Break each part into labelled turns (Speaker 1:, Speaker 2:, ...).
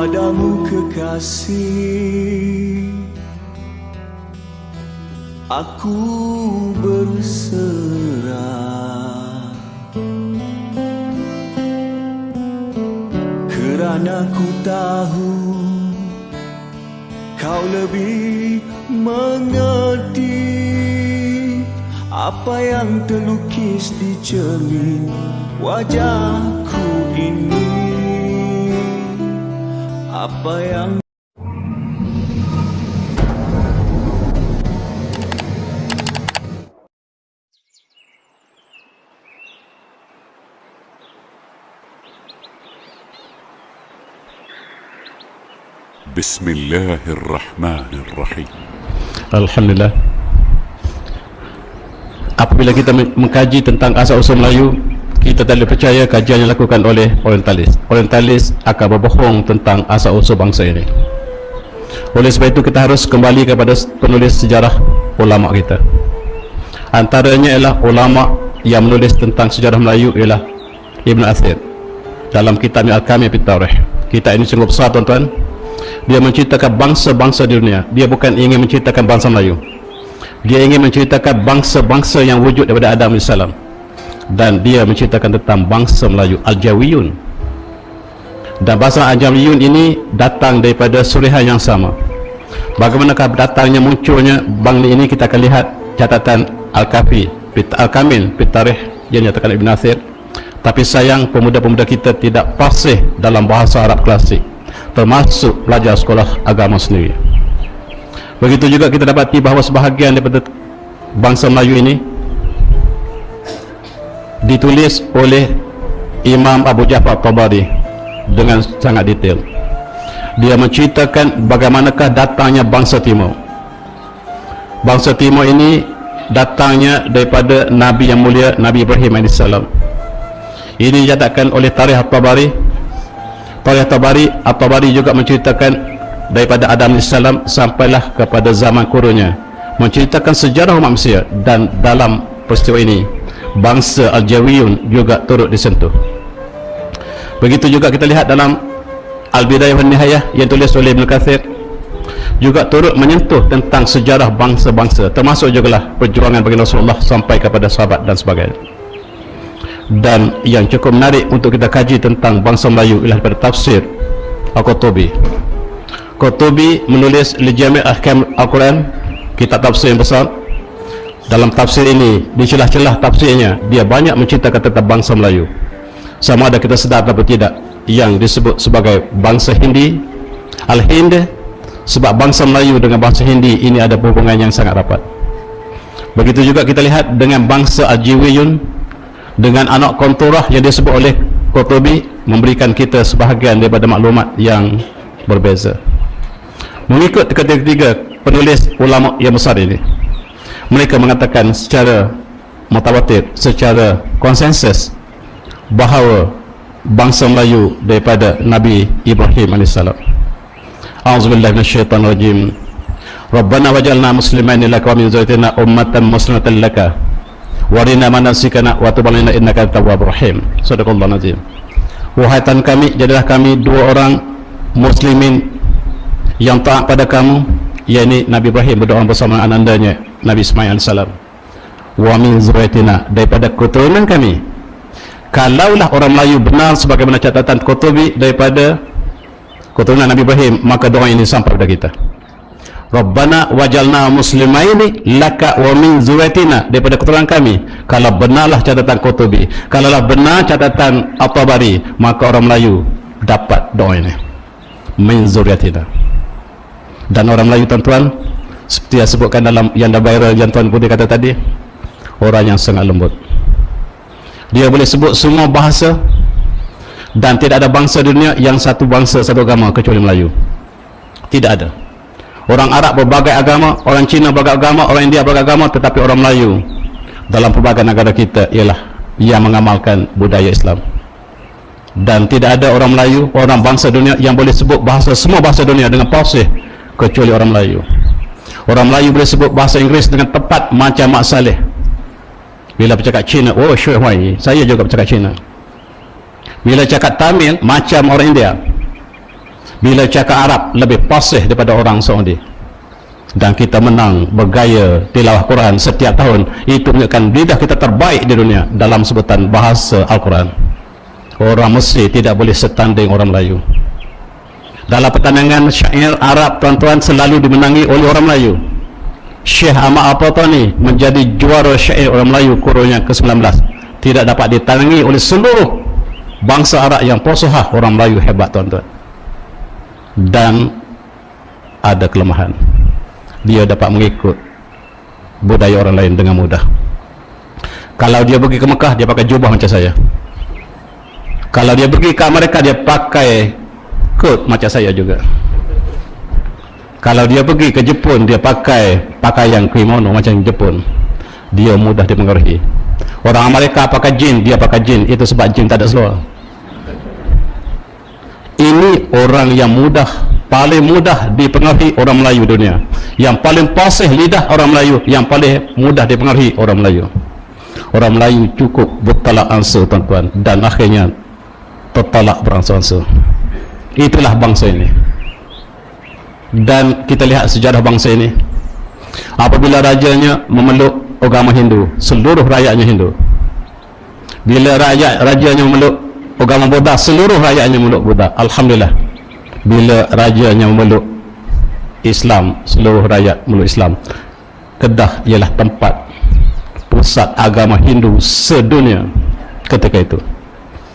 Speaker 1: Padamu kekasih, aku berserah, kerana ku tahu kau lebih mengerti apa yang terlukis di cermin wajahku ini. Apa yang
Speaker 2: Bismillahirrahmanirrahim.
Speaker 3: Alhamdulillah. Apabila kita mengkaji tentang asal-usul Melayu, kita tidak percaya kajian yang dilakukan oleh orientalis. Orientalis akan berbohong tentang asal-usul bangsa ini. Oleh sebab itu kita harus kembali kepada penulis sejarah ulama kita. Antaranya ialah ulama yang menulis tentang sejarah Melayu ialah Ibn Athir dalam kitab Al-Kamil fi Tarikh. Kitab ini sungguh besar, tuan-tuan. Dia menceritakan bangsa-bangsa di dunia. Dia bukan ingin menceritakan bangsa Melayu. Dia ingin menceritakan bangsa-bangsa yang wujud daripada Adam AS. Dan dia menceritakan tentang bangsa Melayu, Al-Jawiyun. Dan bahasa Al-Jawiyun ini datang daripada surihan yang sama. Bagaimanakah datangnya, munculnya bangli ini, kita akan lihat catatan Al-Kamil fi Tarikh yang dinyatakan Ibn Athir. Tapi sayang, pemuda-pemuda kita tidak fasih dalam bahasa Arab klasik, termasuk pelajar sekolah agama sendiri. Begitu juga kita dapati bahawa sebahagian daripada bangsa Melayu ini ditulis oleh Imam Abu Ja'far Tabari dengan sangat detail. Dia menceritakan bagaimanakah datangnya bangsa Timur. Bangsa Timur ini datangnya daripada Nabi yang mulia, Nabi Ibrahim AS. Ini dinyatakan oleh Tarikh At-Tabari. Tarikh At-Tabari juga menceritakan daripada Adam AS sampailah kepada zaman kurunnya, menceritakan sejarah manusia. Dan dalam peristiwa ini bangsa Al-Jawiyun juga turut disentuh. Begitu juga kita lihat dalam Al-Bidayah wan Nihayah yang tulis oleh Ibn Kathir, juga turut menyentuh tentang sejarah bangsa-bangsa, termasuk juga perjuangan baginda Rasulullah sampai kepada sahabat dan sebagainya. Dan yang cukup menarik untuk kita kaji tentang bangsa Melayu ialah daripada tafsir Al-Qurtubi. Qurtubi menulis Jami' Ahkam Al-Quran, kitab tafsir yang besar. Dalam tafsir ini, di celah-celah tafsirnya, dia banyak menceritakan tentang bangsa Melayu. Sama ada kita sedar atau tidak, yang disebut sebagai bangsa Hindi, Al-Hind. Sebab bangsa Melayu dengan bangsa Hindi ini ada hubungan yang sangat rapat. Begitu juga kita lihat dengan bangsa Al-Jawiyun, dengan anak konturah yang disebut oleh Qurtubi, memberikan kita sebahagian daripada maklumat yang berbeza. Mengikut ketiga penulis ulama yang besar ini, mereka mengatakan secara mutawatir, secara konsensus, bahawa bangsa Melayu daripada Nabi Ibrahim AS. A'udzubillahi minasyaitonirrajim. Rabbana waj'alna muslimaini laka wa min dzurriyyatina ummatan muslimatan laka warina manasikana wa tub 'alaina innaka antat tawwabur rahim. Shadaqallahu azim. Wahai Tuhan kami, jadilah kami dua orang muslimin yang taat pada kamu, yakni Nabi Ibrahim berdoa bersama anandanya Nabi Ismail AS. Wa min dzurriyyatina, daripada keturunan kami. Kalaulah orang Melayu benar sebagaimana catatan Qurtubi daripada keturunan Nabi Ibrahim, maka doa ini sampai kepada kita. Rabbana wajalna muslimaini laka wa min dzurriyyatina, daripada keturunan kami. Kalau benarlah catatan Qurtubi, kalaulah benar catatan At-Tabari, maka orang Melayu dapat doa ini, min dzurriyyatina. Dan orang Melayu, tuan-tuan, seperti yang sebutkan dalam yang viral yang Tuan Putih kata tadi, orang yang sangat lembut. Dia boleh sebut semua bahasa, dan tidak ada bangsa dunia yang satu bangsa satu agama kecuali Melayu. Tidak ada. Orang Arab berbagai agama, orang Cina berbagai agama, orang India berbagai agama, tetapi orang Melayu dalam pelbagai negara kita ialah yang mengamalkan budaya Islam. Dan tidak ada orang Melayu, orang bangsa dunia yang boleh sebut bahasa, semua bahasa dunia dengan fasih kecuali orang Melayu. Orang Melayu boleh sebut bahasa Inggeris dengan tepat macam Mak Saleh. Bila bercakap Cina, oh Syekh Huai, saya juga bercakap Cina. Bila cakap Tamil, macam orang India. Bila cakap Arab lebih fasih daripada orang Saudi, dan kita menang bergaya tilawah Quran setiap tahun, itu menunjukkan lidah kita terbaik di dunia dalam sebutan bahasa Al-Quran. Orang Mesir tidak boleh setanding orang Melayu. Dalam pertandingan syair Arab, tuan-tuan, selalu dimenangi oleh orang Melayu. Syekh Ahmad Al-Fatani menjadi juara syair orang Melayu kurunnya ke-19, tidak dapat ditandingi oleh seluruh bangsa Arab yang fasihah. Orang Melayu hebat, tuan-tuan. Dan ada kelemahan, dia dapat mengikut budaya orang lain dengan mudah. Kalau dia pergi ke Mekah, dia pakai jubah macam saya. Kalau dia pergi ke Amerika, dia pakai kot macam saya juga. Kalau dia pergi ke Jepun, dia pakai pakaian kimono macam Jepun. Dia mudah dipengaruhi. Orang Amerika pakai jin, dia pakai jin. Itu sebab jin tak ada seluar. Ini orang yang mudah, paling mudah dipengaruhi orang Melayu dunia. Yang paling fasih lidah orang Melayu, yang paling mudah dipengaruhi orang Melayu. Orang Melayu cukup bertolak ansur, tuan-tuan, dan akhirnya tertolak beransur-ansur. Itulah bangsa ini. Dan kita lihat sejarah bangsa ini. Apabila rajanya memeluk agama Hindu, seluruh rakyatnya Hindu. Bila rajanya memeluk agama Buddha, seluruh rakyatnya memeluk Buddha. Alhamdulillah. Bila rajanya memeluk Islam, seluruh rakyat memeluk Islam. Kedah ialah tempat pusat agama Hindu sedunia ketika itu.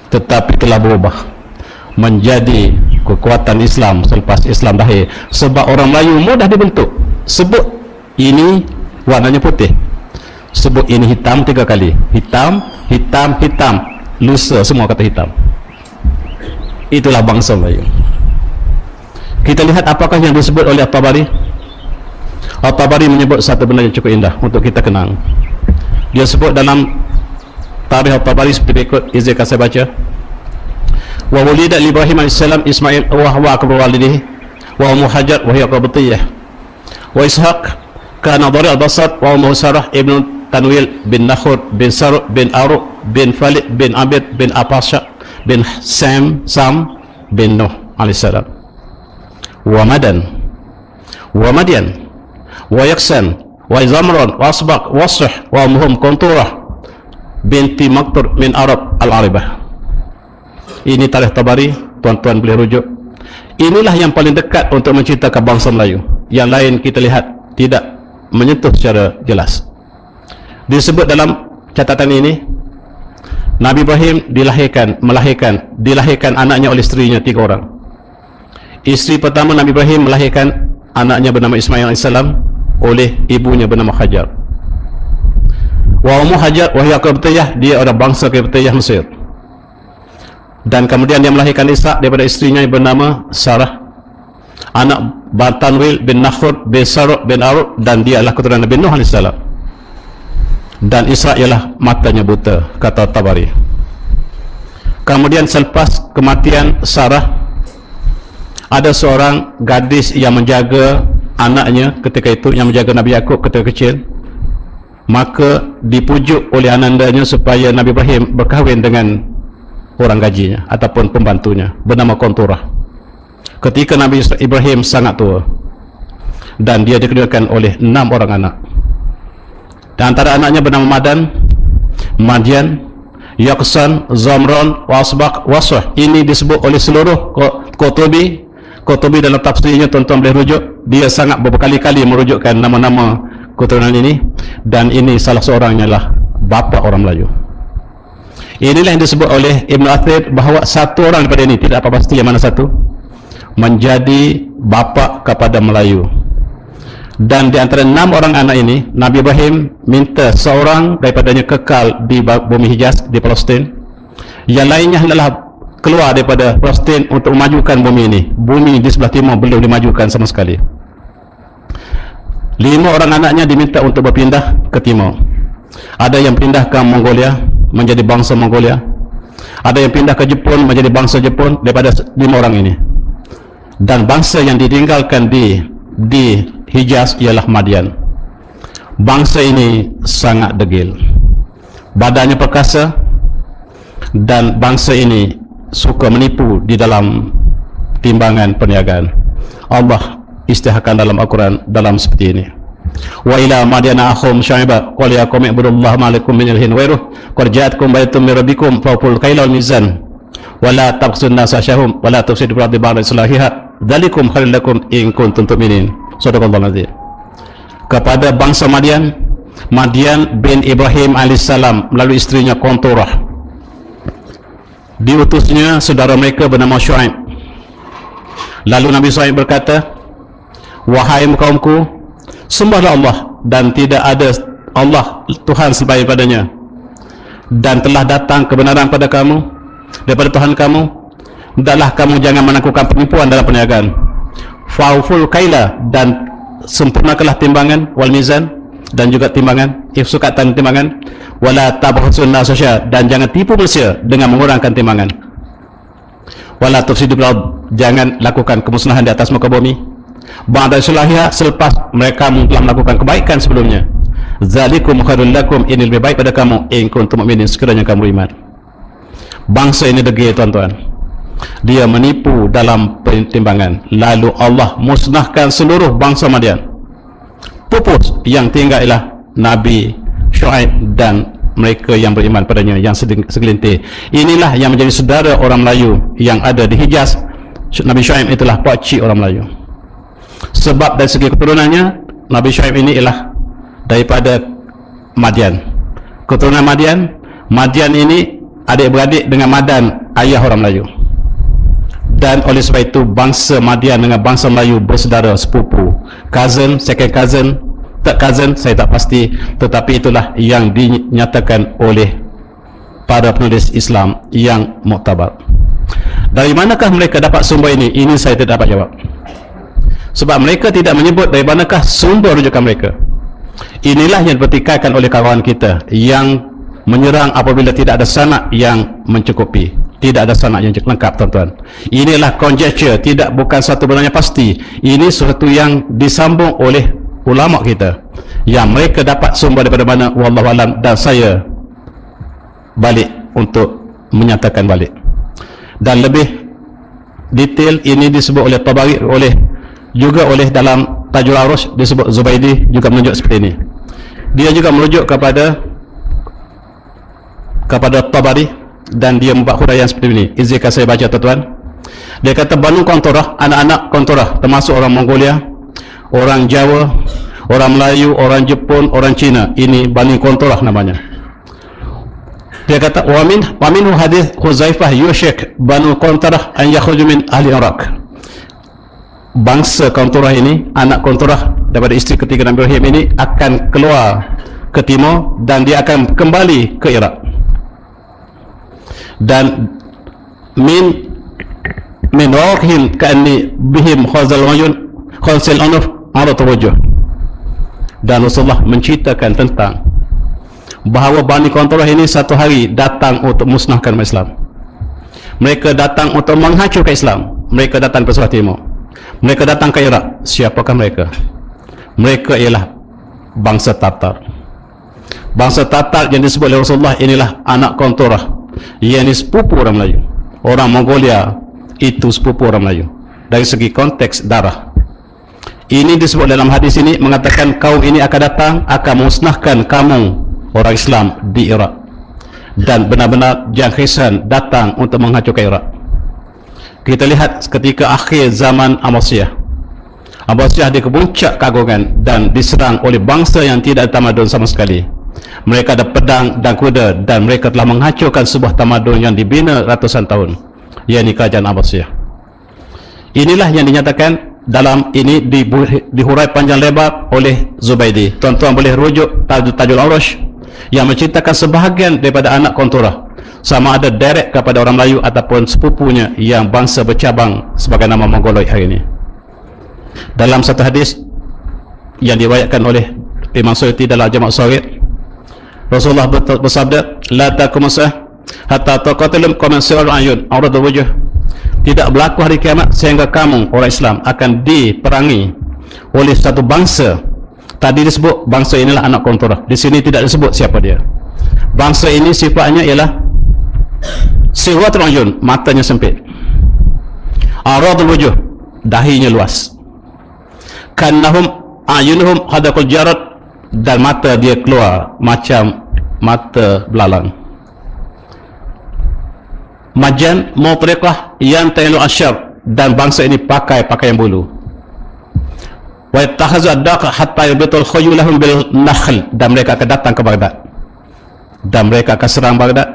Speaker 3: Tetapi telah berubah menjadi kekuatan Islam selepas Islam lahir. Sebab orang Melayu mudah dibentuk. Sebut ini warnanya putih, sebut ini hitam 3 kali. Hitam, hitam, hitam. Lusa semua kata hitam. Itulah bangsa Melayu. Kita lihat apakah yang disebut oleh At-Tabari. At-Tabari menyebut satu benda yang cukup indah untuk kita kenang. Dia sebut dalam tarikh At-Tabari seperti berikut. Izinkan saya baca. Wa wulida Ibrahim AS Ismail wa huwa akbar walidihi wa Hajar wa hiya Qabtiyah wa Ishaq kana dhari al-Basar wa Sarah ibn Tanwil bin Nakhur bin Saru bin Aru bin Falid bin Abid bin Apasha bin Sam bin Nuh alaihissalam wa Madan wa Madian wa Yaksan wa Zamran wa Asbaq wa Suh wa Muhum Konturah binti Maktur min Arab al-Aribah. Ini tarikh Tabari, tuan-tuan boleh rujuk. Inilah yang paling dekat untuk menceritakan bangsa Melayu. Yang lain kita lihat tidak menyentuh secara jelas. Disebut dalam catatan ini, Nabi Ibrahim dilahirkan anaknya oleh isterinya 3 orang. Isteri pertama Nabi Ibrahim melahirkan anaknya bernama Ismail AS oleh ibunya bernama Hajar. Wa Ummu Hajar wa hiya Qabtiyah, dia orang bangsa Qabtiyah Mesir. Dan kemudian dia melahirkan Ishaq daripada isterinya yang bernama Sarah, anak Tanwil bin Nakhur bin Saru bin Aru, dan dia adalah keturunan Nabi Nuh AS. Dan Ishaq ialah matanya buta, kata Tabari. Kemudian selepas kematian Sarah, ada seorang gadis yang menjaga anaknya ketika itu, yang menjaga Nabi Yakub ketika kecil. Maka dipujuk oleh anandanya supaya Nabi Ibrahim berkahwin dengan orang gajinya ataupun pembantunya bernama Konturah. Ketika Nabi Ibrahim sangat tua dan dia dikurniakan oleh 6 orang anak. Dan antara anaknya bernama Madan, Madian, Yaksan, Zamran, Wasbaq, Wasah. Ini disebut oleh seluruh Qurtubi. Qurtubi dalam tafsirnya, tuan-tuan boleh rujuk. Dia sangat berkali-kali merujukkan nama-nama keturunan ini, dan ini salah seorangnya lah bapa orang Melayu. Inilah yang disebut oleh Ibn Athir bahawa satu orang daripada ini, tidak apa pasti yang mana satu, menjadi bapa kepada Melayu. Dan di antara 6 orang anak ini, Nabi Ibrahim minta seorang daripadanya kekal di bumi Hijaz, di Palestin. Yang lainnya adalah keluar daripada Palestin untuk memajukan bumi ini. Bumi di sebelah timur belum dimajukan sama sekali. 5 orang anaknya diminta untuk berpindah ke timur. Ada yang pindah ke Mongolia, menjadi bangsa Mongolia. Ada yang pindah ke Jepun, menjadi bangsa Jepun daripada 5 orang ini. Dan bangsa yang ditinggalkan di Hijaz ialah Madian. Bangsa ini sangat degil, badannya perkasa, dan bangsa ini suka menipu di dalam timbangan perniagaan. Allah istihakan dalam Al-Quran dalam seperti ini. Wa ila madyana akhum syu'aiba qul ya qaumi ibudullaha ma lakum min ilahin ghairuh qad ja'atkum bayyinatun min rabbikum fawful kaila wal mizan wa la taqsun nasa syahum wa la tufsidu fil ardi ba'da islahiha dzalikum khairul lakum in kuntum tu'minin. Sadaqallahu azim. Kepada bangsa Madian bin Ibrahim alaihissalam melalui istrinya Qanturah, diutusnya saudara mereka bernama Syuaib. Lalu Nabi Syuaib berkata, wahai kaumku, sembahlah Allah dan tidak ada Allah Tuhan selain padanya, dan telah datang kebenaran pada kamu daripada Tuhan kamu. Hendaklah kamu jangan melakukan penipuan dalam perniagaan. Fauful kaila, dan sempurnakanlah timbangan, wal mizan, dan juga timbangan, sukatan timbangan, wala tabkhasun nasa syai'a, dan jangan tipu manusia dengan mengurangkan timbangan. Wala tufsidu fil ardh, jangan lakukan kemusnahan di atas muka bumi. Ba'da islahiha, selepas mereka telah melakukan kebaikan sebelumnya. Zalikum khairul lakum, ini lebih baik pada kamu in kuntum mu'minin, sekiranya kamu beriman. Bangsa ini degil, tuan-tuan. Dia menipu dalam pertimbangan, lalu Allah musnahkan seluruh bangsa Madian. Pupus, yang tinggal ialah Nabi Syuaib dan mereka yang beriman padanya yang segelintir. Inilah yang menjadi saudara orang Melayu yang ada di Hijaz. Nabi Syuaib itulah pakcik orang Melayu. Sebab dari segi keturunannya, Nabi Syuaib ini ialah daripada Madian. Keturunan Madian ini adik-beradik dengan Madan, ayah orang Melayu. Dan oleh sebab itu bangsa Madian dengan bangsa Melayu bersaudara, sepupu, cousin, second cousin, third cousin, saya tak pasti, tetapi itulah yang dinyatakan oleh para penulis Islam yang muktabar. Dari manakah mereka dapat sumber ini? Ini saya tidak dapat jawab, sebab mereka tidak menyebut dari manakah sumber rujukan mereka. Inilah yang dipertikaikan oleh kawan kita yang menyerang apabila tidak ada sanad yang mencukupi, tidak ada sanad yang lengkap, tuan-tuan. Inilah conjecture, bukan satu benarnya pasti. Ini sesuatu yang disambung oleh ulama kita yang mereka dapat sumber daripada mana, wallahu alam, dan saya balik untuk menyatakan balik. Dan lebih detail ini disebut oleh Tabari, juga oleh dalam Tajul Arus disebut Zubaidi juga menunjuk seperti ini. Dia juga merujuk kepada Tabari dan dia membuat huraian seperti ini. Izinkan saya baca, tuan-tuan. Dia kata Banu Qanturah, anak-anak Qanturah termasuk orang Mongolia, orang Jawa, orang Melayu, orang Jepun, orang Cina. Ini Banu Qanturah namanya. Dia kata wa minhu hadis Huzaifah yushik Banu Qanturah an yakhruju min ahli Iraq. Bangsa Qanturah ini, anak Qanturah daripada isteri ketiga Nabi Ibrahim ini, akan keluar ke timur dan dia akan kembali ke Iraq. Dan min warhim ka'anni bihim khazal unuf ala tawajjuh. Dan Rasulullah menceritakan tentang bahawa Bani Qanturah ini satu hari datang untuk musnahkan Islam. Mereka datang untuk menghancurkan Islam. Mereka datang ke sebelah timur, mereka datang ke Iraq. Siapakah mereka? Mereka ialah bangsa Tatar. Bangsa Tatar yang disebut oleh Rasulullah inilah anak Qanturah, yang ini sepupu orang Melayu. Orang Mongolia itu sepupu orang Melayu dari segi konteks darah. Ini disebut dalam hadis ini, mengatakan kaum ini akan datang, akan memusnahkan kamu orang Islam di Iraq. Dan benar-benar jangkisan datang untuk menghancurkan Iraq. Kita lihat ketika akhir zaman Abbasiyah. Abbasiyah di kepuncak keagungan dan diserang oleh bangsa yang tidak ada tamadun sama sekali. Mereka ada pedang dan kuda dan mereka telah menghancurkan sebuah tamadun yang dibina ratusan tahun, yakni kerajaan Abbasiyah. Inilah yang dinyatakan dalam ini, dihurai panjang lebar oleh Zubaidi. Tuan-tuan boleh rujuk Tajul Arus yang menceritakan sebahagian daripada anak Qanturah, sama ada direct kepada orang Melayu ataupun sepupunya yang bangsa bercabang sebagai nama Mongoloid hari ini. Dalam satu hadis yang diriwayatkan oleh Imam Suyuti dalam Jama' Sharid, Rasulullah bersabda, la takumusah hatta taqatilum qawman sirrul ayun auradul wujuh. Tidak berlaku hari kiamat sehingga kamu orang Islam akan diperangi oleh satu bangsa. Tadi disebut bangsa inilah anak Qanturah. Di sini tidak disebut siapa dia. Bangsa ini sifatnya ialah sirratul ayun, matanya sempit. Aradul wujuh, dahinya luas. Kannahum ayunuhum hadaqul jarad, dan mata dia keluar macam mata belalang. Majan mutriqah yang ta'ilu asyar, dan bangsa ini pakai pakaian bulu. Wa yattakhadhu ad-daqa hatta yabitul khuyulahum bil nakhl, dan mereka akan datang ke Baghdad, dan mereka akan serang Baghdad,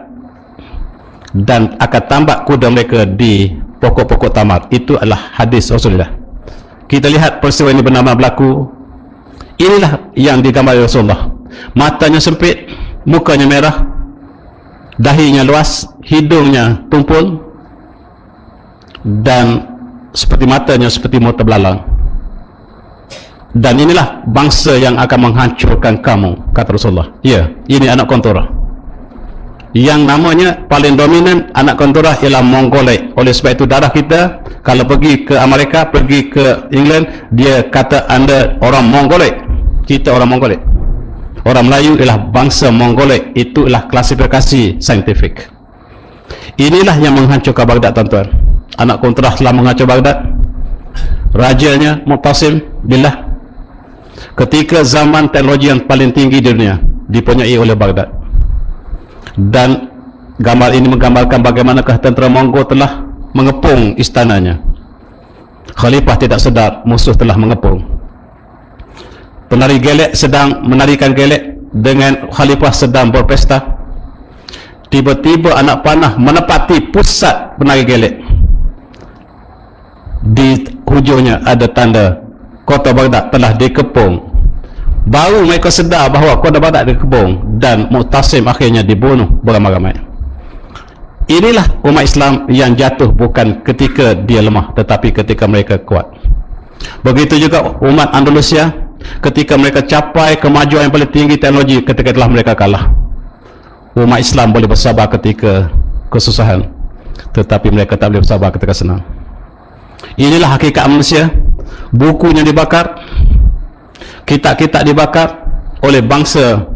Speaker 3: dan akan tambak kuda mereka di pokok-pokok tamar. Itu adalah hadis Rasulullah. Kita lihat peristiwa ini benar-benar berlaku. Inilah yang digambar oleh Rasulullah. Matanya sempit, mukanya merah, dahinya luas, hidungnya tumpul, dan seperti matanya seperti mata belalang. Dan inilah bangsa yang akan menghancurkan kamu, kata Rasulullah. Ya, ini anak kontora. Yang namanya paling dominan anak kontora ialah Mongolid. Oleh sebab itu darah kita, kalau pergi ke Amerika, pergi ke England, dia kata anda orang Mongolid, kita orang Mongolid. Orang Melayu ialah bangsa Mongolid. Itulah klasifikasi saintifik. Inilah yang menghancurkan Baghdad, tuan-tuan. Anak kontra telah menghancur Baghdad. Rajanya Mu'tasim billah, ketika zaman teknologi yang paling tinggi di dunia dipunyai oleh Baghdad. Dan gambar ini menggambarkan bagaimanakah tentera Mongol telah mengepung istananya. Khalifah tidak sedar musuh telah mengepung. Penari gelek sedang menarikan gelek dengan Khalifah sedang berpesta. Tiba-tiba anak panah menepati pusat penari gelek. Di hujungnya ada tanda kota Baghdad telah dikepung. Baru mereka sedar bahawa kota Baghdad dikepung, dan Mu'tasim akhirnya dibunuh beramai-ramai. Inilah umat Islam yang jatuh bukan ketika dia lemah, tetapi ketika mereka kuat. Begitu juga umat Andalusia, ketika mereka capai kemajuan yang paling tinggi teknologi, ketika telah mereka kalah. Umat Islam boleh bersabar ketika kesusahan, tetapi mereka tak boleh bersabar ketika senang. Inilah hakikat manusia. Bukunya dibakar, kitab-kitab dibakar oleh bangsa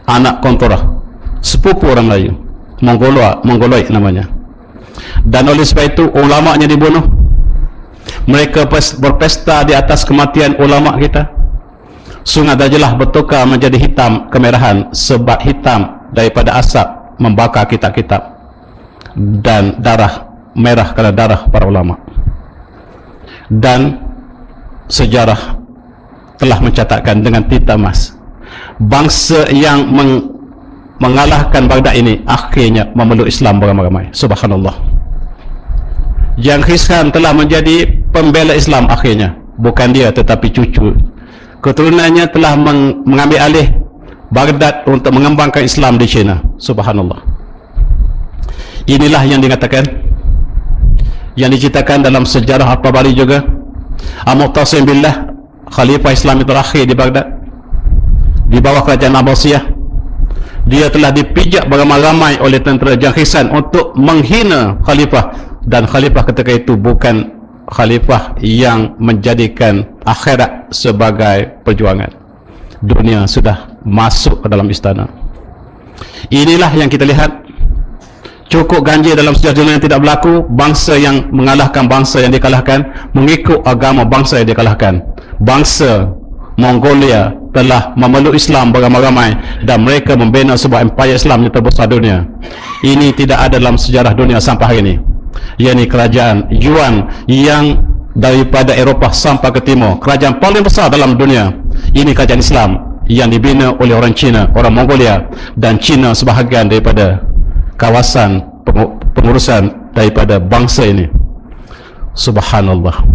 Speaker 3: anak kontorah, sepupu orang Melayu, Mongoloid namanya. Dan oleh sebab itu ulama'nya dibunuh. Mereka berpesta di atas kematian ulama' kita. Sungai Dajalah bertukar menjadi hitam kemerahan sebab hitam daripada asap membakar kitab-kitab, dan darah merah kerana darah para ulama'. Dan sejarah telah mencatatkan dengan tinta emas, bangsa yang mengalahkan Baghdad ini akhirnya memeluk Islam beramai-ramai. Subhanallah. Genghis Khan telah menjadi pembela Islam akhirnya, bukan dia tetapi cucu keturunannya telah mengambil alih Baghdad untuk mengembangkan Islam di China. Subhanallah. Inilah yang dikatakan, yang diceritakan dalam sejarah At-Tabari juga. Mu'tasim billah, Khalifah Islam terakhir di Baghdad di bawah kerajaan Abbasiyah, dia telah dipijak beramai-ramai oleh tentera Genghis Khan untuk menghina Khalifah, dan Khalifah ketika itu bukan Khalifah yang menjadikan akhirat sebagai perjuangan. Dunia sudah masuk ke dalam istana. Inilah yang kita lihat. Cukup ganjil dalam sejarah dunia yang tidak berlaku. Bangsa yang mengalahkan bangsa yang dikalahkan, mengikut agama bangsa yang dikalahkan. Bangsa Mongolia telah memeluk Islam beramai-ramai, dan mereka membina sebuah empayar Islam yang terbesar dunia. Ini tidak ada dalam sejarah dunia sampai hari ini. Yakni kerajaan Yuan yang daripada Eropah sampai ke timur, kerajaan paling besar dalam dunia. Ini kerajaan Islam yang dibina oleh orang Cina, orang Mongolia, dan Cina sebahagian daripada kawasan pengurusan daripada bangsa ini. Subhanallah.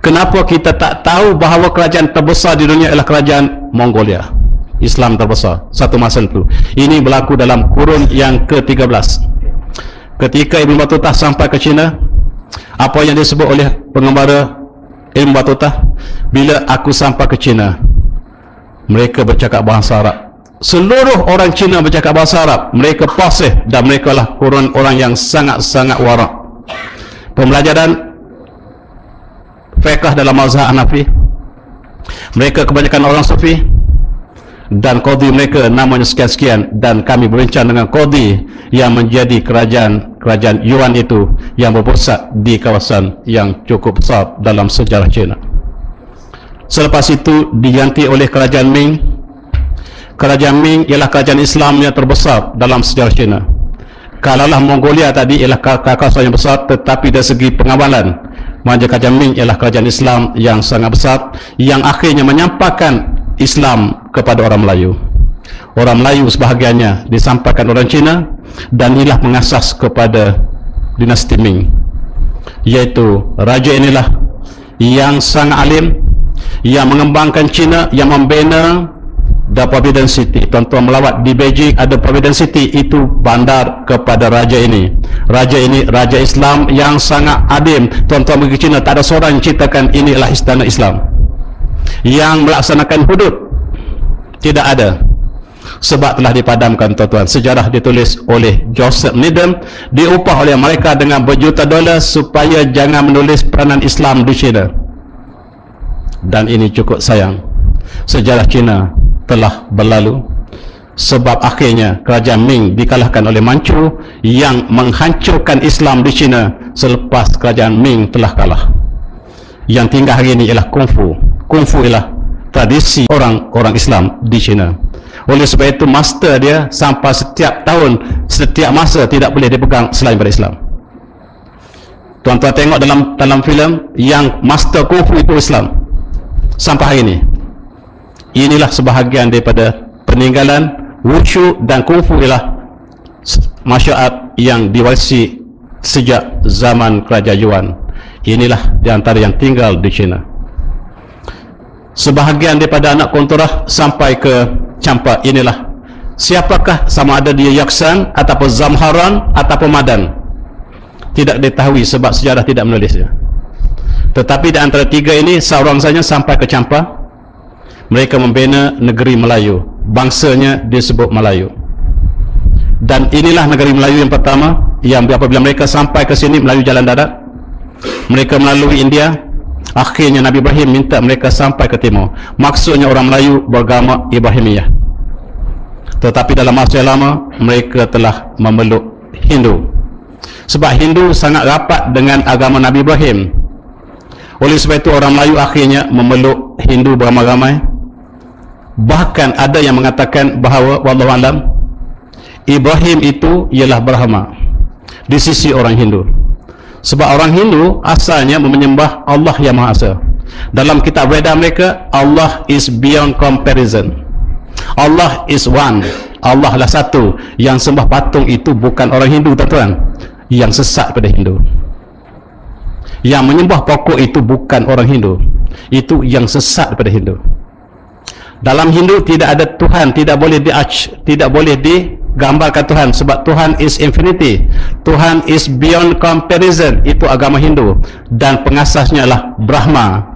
Speaker 3: Kenapa kita tak tahu bahawa kerajaan terbesar di dunia ialah kerajaan Mongolia, Islam terbesar satu masa itu? Ini berlaku dalam kurun yang ke-13. Ketika Ibn Battuta sampai ke China, apa yang disebut oleh pengembara Ibn Battuta, bila aku sampai ke China, mereka bercakap bahasa Arab. Seluruh orang Cina bercakap bahasa Arab. Mereka fasih, dan mereka lah orang yang sangat-sangat warak. Pembelajaran fiqh dalam mazhab Hanafi, mereka kebanyakan orang Sufi, dan qadi mereka namanya sekian-sekian, dan kami berbincang dengan qadi yang menjadi kerajaan Yuan itu yang berpusat di kawasan yang cukup besar dalam sejarah China. Selepas itu diganti oleh kerajaan Ming. Kerajaan Ming ialah kerajaan Islam yang terbesar dalam sejarah China. Kalaulah Mongolia tadi ialah kawasan yang besar, tetapi dari segi pengawalan, maka kerajaan Ming ialah kerajaan Islam yang sangat besar, yang akhirnya menyampaikan Islam kepada orang Melayu. Orang Melayu sebahagiannya disampaikan orang Cina, dan inilah mengasas kepada dinasti Ming, iaitu raja inilah yang sangat alim, yang mengembangkan Cina, yang membina The Forbidden City. Tuan-tuan melawat di Beijing, ada Forbidden City, itu bandar kepada raja ini. Raja ini raja Islam yang sangat adim. Tuan-tuan pergi Cina, tak ada seorang yang ceritakan inilah istana Islam. Yang melaksanakan hudud tidak ada, sebab telah dipadamkan. Tuan-tuan, sejarah ditulis oleh Joseph Needham, diupah oleh mereka dengan berjuta dolar supaya jangan menulis peranan Islam di China. Dan ini cukup sayang, sejarah China telah berlalu, sebab akhirnya kerajaan Ming dikalahkan oleh Manchu yang menghancurkan Islam di China selepas kerajaan Ming telah kalah. Yang tinggal hari ini ialah kungfu. Kungfu ialah tradisi orang-orang Islam di China. Oleh sebab itu master dia sampai setiap tahun, setiap masa tidak boleh dipegang selain pada Islam. Tuan-tuan tengok dalam filem yang master kungfu itu Islam sampai hari ini. Inilah sebahagian daripada peninggalan wushu dan kungfu, ialah martial art yang diwarisi sejak zaman kerajaan Yuan. Inilah di antara yang tinggal di China. Sebahagian daripada anak konturah sampai ke Champa. Inilah siapakah, sama ada dia Yaksan ataupun Zamharan ataupun Madan, tidak diketahui sebab sejarah tidak menulisnya. Tetapi di antara tiga ini seorang saja sampai ke Champa. Mereka membina negeri Melayu, bangsanya disebut Melayu. Dan inilah negeri Melayu yang pertama, yang apabila mereka sampai ke sini melalui jalan darat, mereka melalui India. Akhirnya Nabi Ibrahim minta mereka sampai ke timur. Maksudnya orang Melayu beragama Ibrahimiyah. Tetapi dalam masa yang lama mereka telah memeluk Hindu, sebab Hindu sangat rapat dengan agama Nabi Ibrahim. Oleh sebab itu orang Melayu akhirnya memeluk Hindu beramai-ramai. Bahkan ada yang mengatakan bahawa wallahu alam, Ibrahim itu ialah Brahma di sisi orang Hindu. Sebab orang Hindu asalnya menyembah Allah yang Maha Esa. Dalam kitab Veda mereka, Allah is beyond comparison. Allah is one. Allah lah satu. Yang sembah patung itu bukan orang Hindu, tuan-tuan. Yang sesat pada Hindu. Yang menyembah pokok itu bukan orang Hindu. Itu yang sesat pada Hindu. Dalam Hindu tidak ada Tuhan, tidak boleh digambarkan Tuhan, sebab Tuhan is infinity. Tuhan is beyond comparison. Itu agama Hindu, dan pengasasnya adalah Brahma.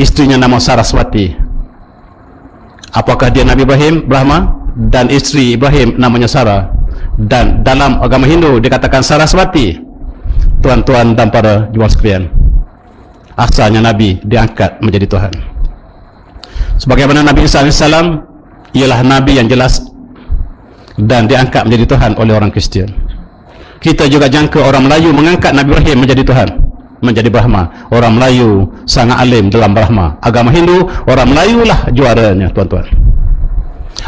Speaker 3: Istrinya nama Saraswati. Apakah dia Nabi Ibrahim? Brahma. Dan isteri Ibrahim namanya Sarah. Dan dalam agama Hindu dikatakan Saraswati. Tuan-tuan dan para jemaah sekalian, asalnya Nabi diangkat menjadi Tuhan. Sebagaimana Nabi Isa AS ialah Nabi yang jelas dan diangkat menjadi Tuhan oleh orang Kristian. Kita juga jangka orang Melayu mengangkat Nabi Ibrahim menjadi Tuhan, menjadi Brahma. Orang Melayu sangat alim dalam Brahma. Agama Hindu, orang Melayu lah juaranya, tuan-tuan.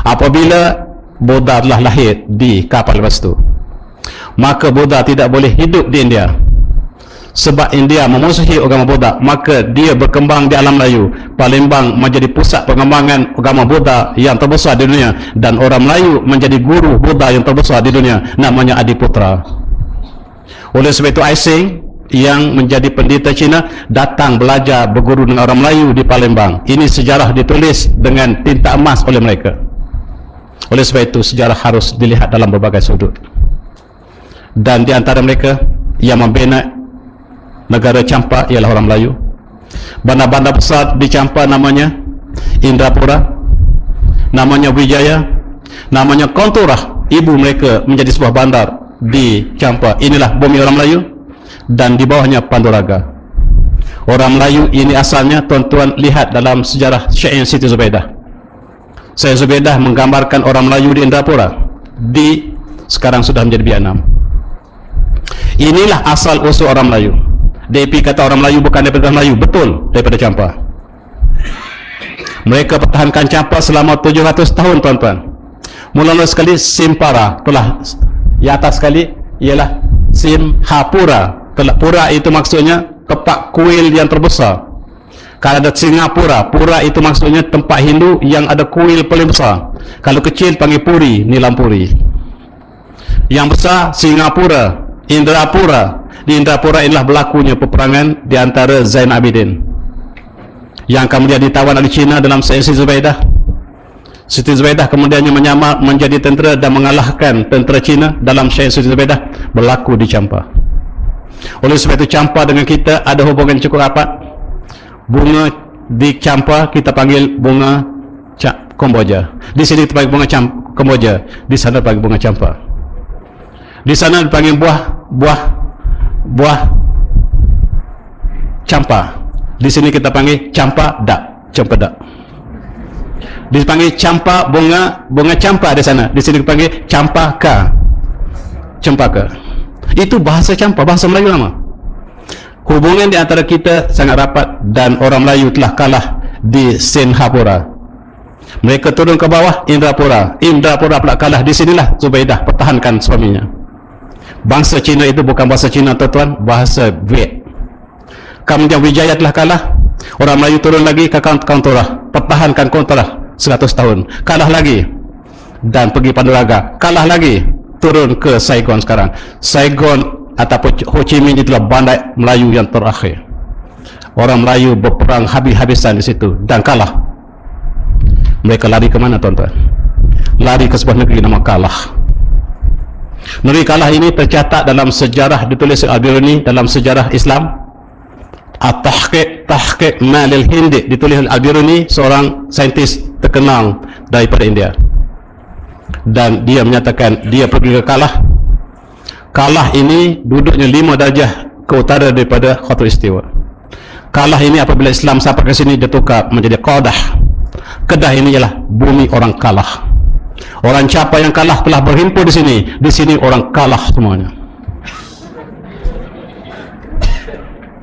Speaker 3: Apabila Buddha telah lahir di kapal lepas itu, maka Buddha tidak boleh hidup di India, sebab India memusuhi agama Buddha. Maka dia berkembang di alam Melayu. Palembang menjadi pusat pengembangan agama Buddha yang terbesar di dunia, dan orang Melayu menjadi guru Buddha yang terbesar di dunia, namanya Adiputra. Oleh sebab itu Aising yang menjadi pendeta Cina datang belajar berguru dengan orang Melayu di Palembang. Ini sejarah ditulis dengan tinta emas oleh mereka. Oleh sebab itu sejarah harus dilihat dalam berbagai sudut. Dan di antara mereka yang membina negara Champa ialah orang Melayu. Bandar-bandar besar di Champa namanya Indrapura, namanya Wijaya, namanya Konturah. Ibu mereka menjadi sebuah bandar di Champa. Inilah bumi orang Melayu, dan di bawahnya Panduraga. Orang Melayu ini asalnya, tuan-tuan lihat dalam sejarah Syair Siti Zubaidah. Syed Zubaidah menggambarkan orang Melayu di Indrapura, sekarang sudah menjadi Vietnam. Inilah asal usul orang Melayu. DAP kata orang Melayu bukan daripada Melayu, betul, daripada Champa. Mereka pertahankan Champa selama 700 tahun, tuan-tuan. Mula-mula sekali Simpara, telah di atas sekali ialah Simhapura. Pura itu maksudnya tempat kuil yang terbesar. Kalau ada Singapura, pura itu maksudnya tempat Hindu yang ada kuil paling besar. Kalau kecil panggil Puri, Nilampuri. Yang besar Singapura, Indrapura. Di Indrapura inilah berlakunya peperangan di antara Zain Abidin yang kemudian ditawan oleh Cina dalam Siti Zubaidah. Siti Zubaidah kemudiannya menyamar menjadi tentera dan mengalahkan tentera Cina dalam Siti Zubaidah, berlaku di Champa. Oleh sebab itu Champa dengan kita ada hubungan cukup rapat. Bunga di Champa kita panggil bunga Kemboja. Di sini kita panggil bunga Kemboja, di sana panggil bunga Champa. Di sana dipanggil buah Champa. Di sini kita panggil Cempedak. Dipanggil Champa, bunga Champa di sana. Di sini dipanggil Cempaka. Itu bahasa Champa, bahasa Melayu lama. Hubungan di antara kita sangat rapat dan orang Melayu telah kalah di Sinhapura. Mereka turun ke bawah Indrapura pula kalah. Di sinilah Zubaidah pertahankan suaminya. Bangsa Cina itu bukan bahasa Cina, tuan-tuan, bahasa Viet. Kemudian Wijaya telah kalah. Orang Melayu turun lagi ke Kauntorah, pertahankan Kauntorah 100 tahun, kalah lagi, dan pergi Panduraga, kalah lagi, turun ke Saigon sekarang. Saigon ataupun Ho Chi Minh itulah bandar Melayu yang terakhir. Orang Melayu berperang habis-habisan di situ dan kalah. Mereka lari ke mana, tuan-tuan? Lari ke sebuah negeri nama Kalah. Negeri Kalah ini tercatat dalam sejarah, ditulis Al-Biruni dalam sejarah Islam. Tahqiq Malil Hindi, ditulis Al-Biruni, seorang saintis terkenal daripada India. Dan dia menyatakan dia pergi ke Kalah. Kalah ini duduknya 5 darjah ke utara daripada Khatul Istiwa. Kalah ini apabila Islam sampai ke sini dia tukar menjadi Qadah. Kedah ini ialah bumi orang Kalah. Orang Champa yang kalah telah berhimpun di sini. Di sini orang kalah semuanya.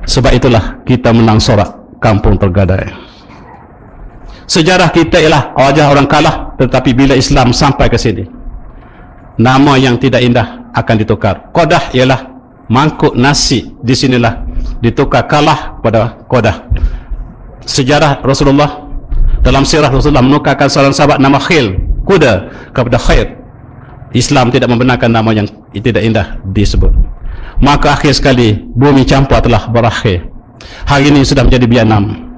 Speaker 3: Sebab itulah kita menang sorak kampung tergadai. Sejarah kita ialah wajah orang kalah, tetapi bila Islam sampai ke sini, nama yang tidak indah akan ditukar. Qadah ialah mangkuk nasi. Di sinilah ditukar Kalah pada Qadah. Sejarah Rasulullah, dalam sirah Rasulullah menukarkan seorang sahabat nama Khil, kuda, kepada Khair. Islam tidak membenarkan nama yang tidak indah disebut. Maka akhir sekali bumi Champa telah berakhir. Hari ini sudah menjadi Vietnam.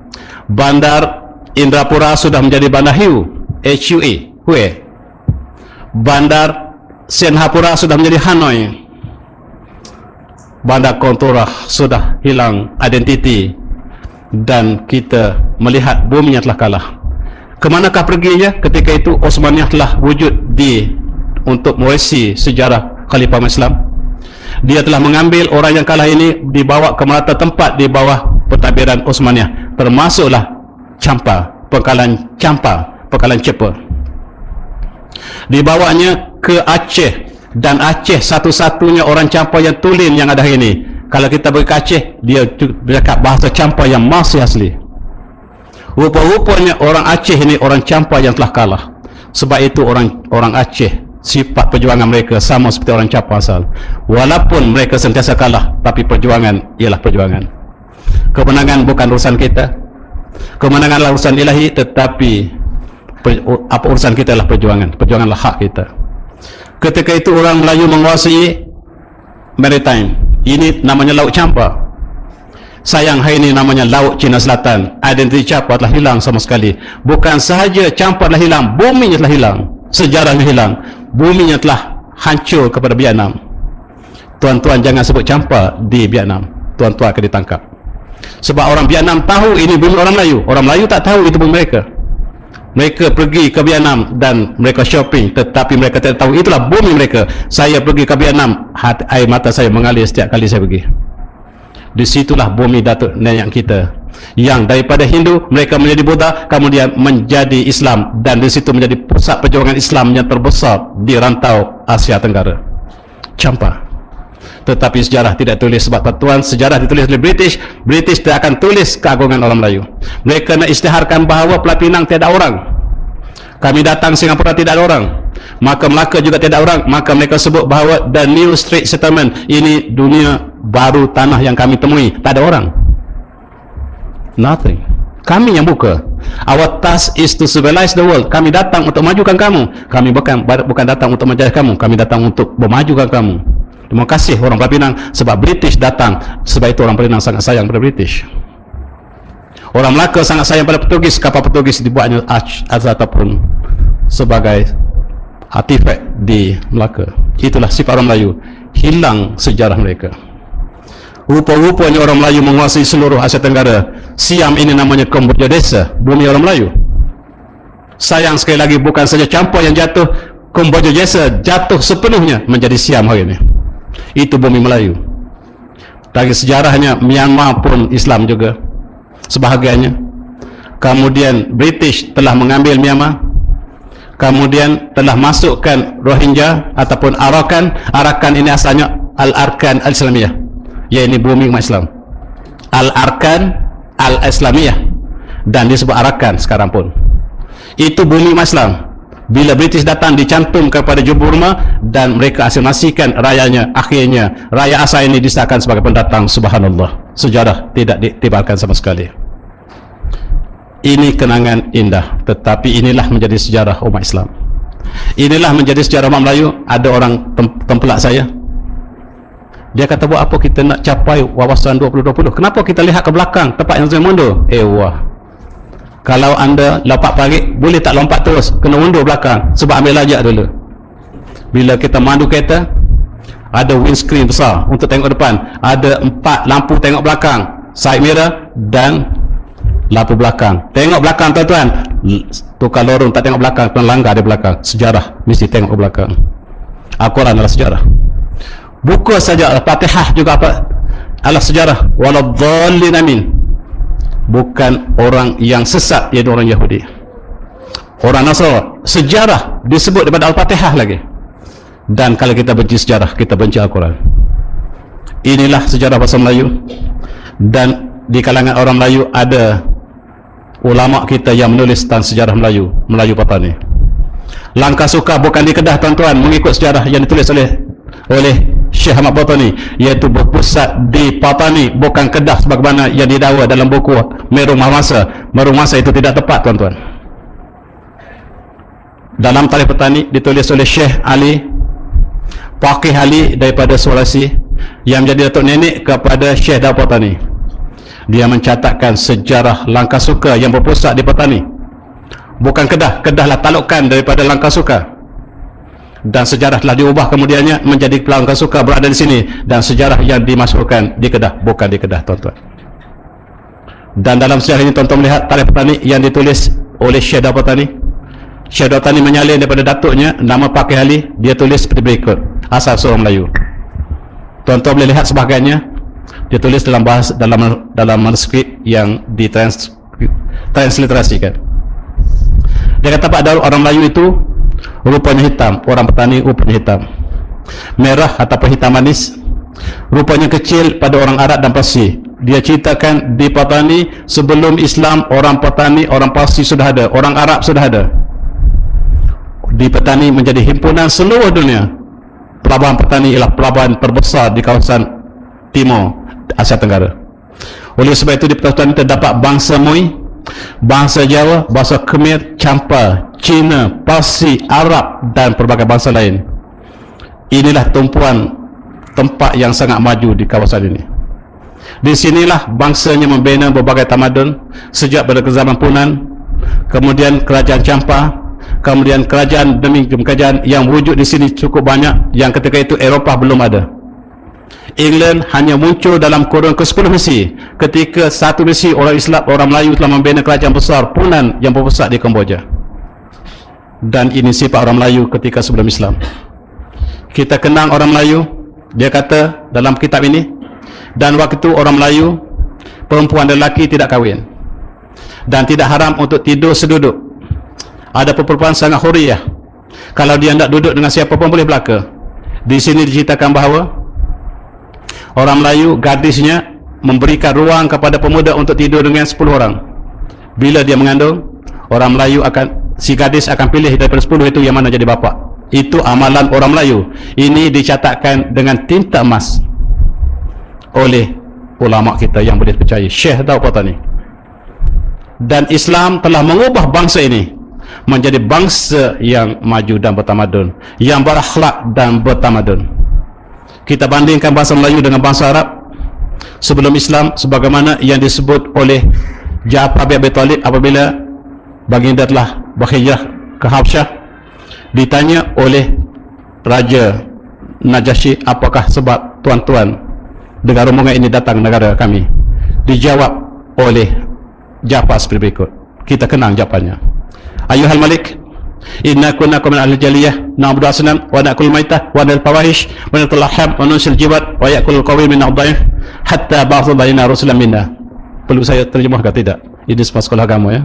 Speaker 3: Bandar Indrapura sudah menjadi Bandar Hue. Bandar Sinhapura sudah menjadi Hanoi. Bandar Kauntorah sudah hilang identiti dan kita melihat bumi yang telah kalah. Kemanakah perginya? Ketika itu Osmaniyah telah wujud untuk mewarisi sejarah Khalifah Islam. Dia telah mengambil orang yang kalah ini, dibawa ke merata tempat di bawah pentadbiran Osmaniyah, termasuklah Champa, pengkalan Cepa. Dibawanya ke Aceh, dan Aceh satu-satunya orang Champa yang tulen yang ada hari ini. Kalau kita pergi ke Aceh, dia bercakap bahasa Champa yang masih asli. Rupa-rupanya orang Aceh ini orang Champa yang telah kalah. Sebab itu orang Aceh, sifat perjuangan mereka sama seperti orang Champa asal. Walaupun mereka sentiasa kalah, tapi perjuangan ialah perjuangan. Kemenangan bukan urusan kita. Kemenangan adalah urusan ilahi, tetapi apa urusan kita adalah perjuangan. Perjuanganlah hak kita. Ketika itu orang Melayu menguasai maritime. Ini namanya Laut Champa. Sayang hari ini namanya Laut Cina Selatan. Identiti Champa telah hilang sama sekali. Bukan sahaja Champa telah hilang, buminya telah hilang, sejarahnya hilang, buminya telah hancur kepada Vietnam. Tuan-tuan jangan sebut Champa di Vietnam, tuan-tuan akan ditangkap. Sebab orang Vietnam tahu ini bumi orang Melayu. Orang Melayu tak tahu itu bumi mereka. Mereka pergi ke Vietnam dan mereka shopping, tetapi mereka tidak tahu itulah bumi mereka. Saya pergi ke Vietnam, air mata saya mengalir setiap kali saya pergi. Di situlah bumi datuk nenek kita. yang daripada Hindu mereka menjadi Buddha, kemudian menjadi Islam, dan di situ menjadi pusat perjuangan Islam yang terbesar di rantau Asia Tenggara. Campak. Tetapi sejarah tidak tulis sebab tuan, sejarah ditulis oleh British. British tidak akan tulis keagungan orang Melayu. Mereka nak isytiharkan bahawa Pulau Pinang tiada orang. Kami datang Singapura tidak ada orang. Maka Melaka juga tidak ada orang. Maka mereka sebut bahawa the new Strait Settlement, ini dunia baru, tanah yang kami temui. Tak ada orang. Nothing. Kami yang buka. Our task is to civilize the world. Kami datang untuk majukan kamu. Kami bukan datang untuk menjajah kamu. Kami datang untuk memajukan kamu. Terima kasih orang Pulau Pinang sebab British datang. Sebab itu orang Pinang sangat sayang pada British. Orang Melaka sangat sayang pada Portugis. Kapal Portugis dibuatnya ataupun sebagai artifak di Melaka. Itulah sifat orang Melayu. Hilang sejarah mereka. Rupa-rupanya orang Melayu menguasai seluruh Asia Tenggara. Siam ini namanya Kamboja Desa, bumi orang Melayu. Sayang sekali lagi bukan saja Campur yang jatuh, Kamboja Desa jatuh sepenuhnya menjadi Siam hari ini. Itu bumi Melayu. Dari sejarahnya Myanmar pun Islam juga sebahagiannya. Kemudian British telah mengambil Myanmar. Kemudian telah masukkan Rohingya ataupun Arakan. Arakan ini asalnya Al-Arkan Al-Islamiyah, iaitu bumi umat Islam. Al-Arkan Al-Islamiyah, dan disebut Arakan sekarang pun. Itu bumi umat Islam. Bila British datang dicantum kepada Jumhur Burma dan mereka asimilasikan rayanya, akhirnya raya asal ini disahkan sebagai pendatang. Subhanallah, sejarah tidak ditibarkan sama sekali. Ini kenangan indah, tetapi inilah menjadi sejarah umat Islam. Inilah menjadi sejarah umat Melayu. Ada orang tempelak saya, dia kata, buat apa kita nak capai wawasan 2020? Kenapa kita lihat ke belakang tempat yang saya mundur? Wah, kalau anda lompat parit, boleh tak lompat terus? Kena mundur belakang, sebab ambil lajak dulu. Bila kita mandu kereta, ada windscreen besar untuk tengok depan, ada 4 lampu tengok belakang, side mirror dan lampu belakang. Tengok belakang tuan-tuan, tukar lorong tak tengok belakang, tuan langgar di belakang. Sejarah mesti tengok ke belakang. Al-Quran adalah sejarah. Buku saja Al-Fatihah juga apa? Adalah sejarah. Waladhdallin amin. Bukan orang yang sesat, iaitu orang Yahudi, orang Nasara. Sejarah disebut daripada Al-Fatihah lagi. Dan kalau kita benci sejarah, kita benci Al-Quran. Inilah sejarah bahasa Melayu. Dan di kalangan orang Melayu ada ulama kita yang menulis tentang sejarah Melayu, Melayu Patani. Langkah Suka bukan di Kedah tuan-tuan, mengikut sejarah yang ditulis oleh Syekh Ahmad Patani, iaitu berpusat di Patani, bukan Kedah sebagaimana yang didakwa dalam buku Meru Mahmasa. Meru Mahmasa itu tidak tepat tuan-tuan. Dalam tarikh Patani ditulis oleh Syekh Ali Faqih Ali daripada Sulawesi, yang menjadi datuk nenek kepada Syekh Daud Patani. Dia mencatatkan sejarah Langkah Suka yang berpusat di Patani, bukan Kedah. Kedahlah talukan daripada Langkah Suka, dan sejarah telah diubah kemudiannya menjadi Langkah Suka berada di sini, dan sejarah yang dimasukkan di Kedah, bukan di Kedah tuan-tuan. Dan dalam sejarah ini tuan-tuan melihat tarikh Patani yang ditulis oleh Syekh Daud Patani. Syekh Daud Patani menyalin daripada datuknya, nama Faqih Ali, dia tulis seperti berikut, asal seorang Melayu. Tuan-tuan boleh lihat sebahagiannya. Dia tulis dalam bahasa, dalam manuskrip yang ditransliterasikan. Dia kata, pada orang Melayu itu rupanya hitam, orang Petani rupanya hitam, merah ataupun hitam manis, rupanya kecil pada orang Arab dan Parsi. Dia ceritakan di Petani sebelum Islam, orang Petani, orang Parsi sudah ada, orang Arab sudah ada. Di Petani menjadi himpunan seluruh dunia. Pelabuhan Petani ialah pelabuhan terbesar di kawasan timur Asia Tenggara. Oleh sebab itu di Petani terdapat bangsa Mui, bangsa Jawa, bangsa Khmer, Champa, Cina, Parsi, Arab dan pelbagai bangsa lain. Inilah tumpuan tempat yang sangat maju di kawasan ini. Di sinilah bangsanya membina berbagai tamadun sejak pada zaman Punan, kemudian kerajaan Champa, kemudian kerajaan demi kerajaan yang wujud di sini cukup banyak, yang ketika itu Eropah belum ada. England hanya muncul dalam kurun ke-10 misi, ketika satu misi orang Islam, orang Melayu telah membina kerajaan besar Punan yang berpusat di Kamboja. Dan ini sifat orang Melayu ketika sebelum Islam. Kita kenang orang Melayu, dia kata dalam kitab ini, dan waktu itu orang Melayu perempuan dan lelaki tidak kahwin, dan tidak haram untuk tidur seduduk. Ada perempuan sangat huriyah, kalau dia tidak duduk dengan siapa pun boleh belaka. Di sini diceritakan bahawa orang Melayu, gadisnya memberikan ruang kepada pemuda untuk tidur dengan 10 orang. Bila dia mengandung, orang Melayu si gadis akan pilih daripada 10 itu yang mana jadi bapa. Itu amalan orang Melayu. Ini dicatatkan dengan tinta emas oleh ulama kita yang boleh percaya, Syekh Daud Patani. Dan Islam telah mengubah bangsa ini menjadi bangsa yang maju dan bertamadun, yang berakhlak dan bertamadun. Kita bandingkan bangsa Melayu dengan bangsa Arab sebelum Islam, sebagaimana yang disebut oleh Ja'far bin Abi Talib apabila baginda telah berhijrah ke Habsyah. Ditanya oleh Raja Najasyi, apakah sebab tuan-tuan dengan rombongan ini datang negara kami? Dijawab oleh Ja'far seperti berikut. Kita kenang jawapannya. Ayuhal Malik, inna kunna min ahli jaliyah na'budu asnam wa na'kul maitah wa nal fawahish wa natul aham wa nusil jibat wa ya'kul qawi min ad-dhaif hatta ba'atha baina rasulan minna. Perlu saya terjemah ke tidak? Ini sekolah agama ya.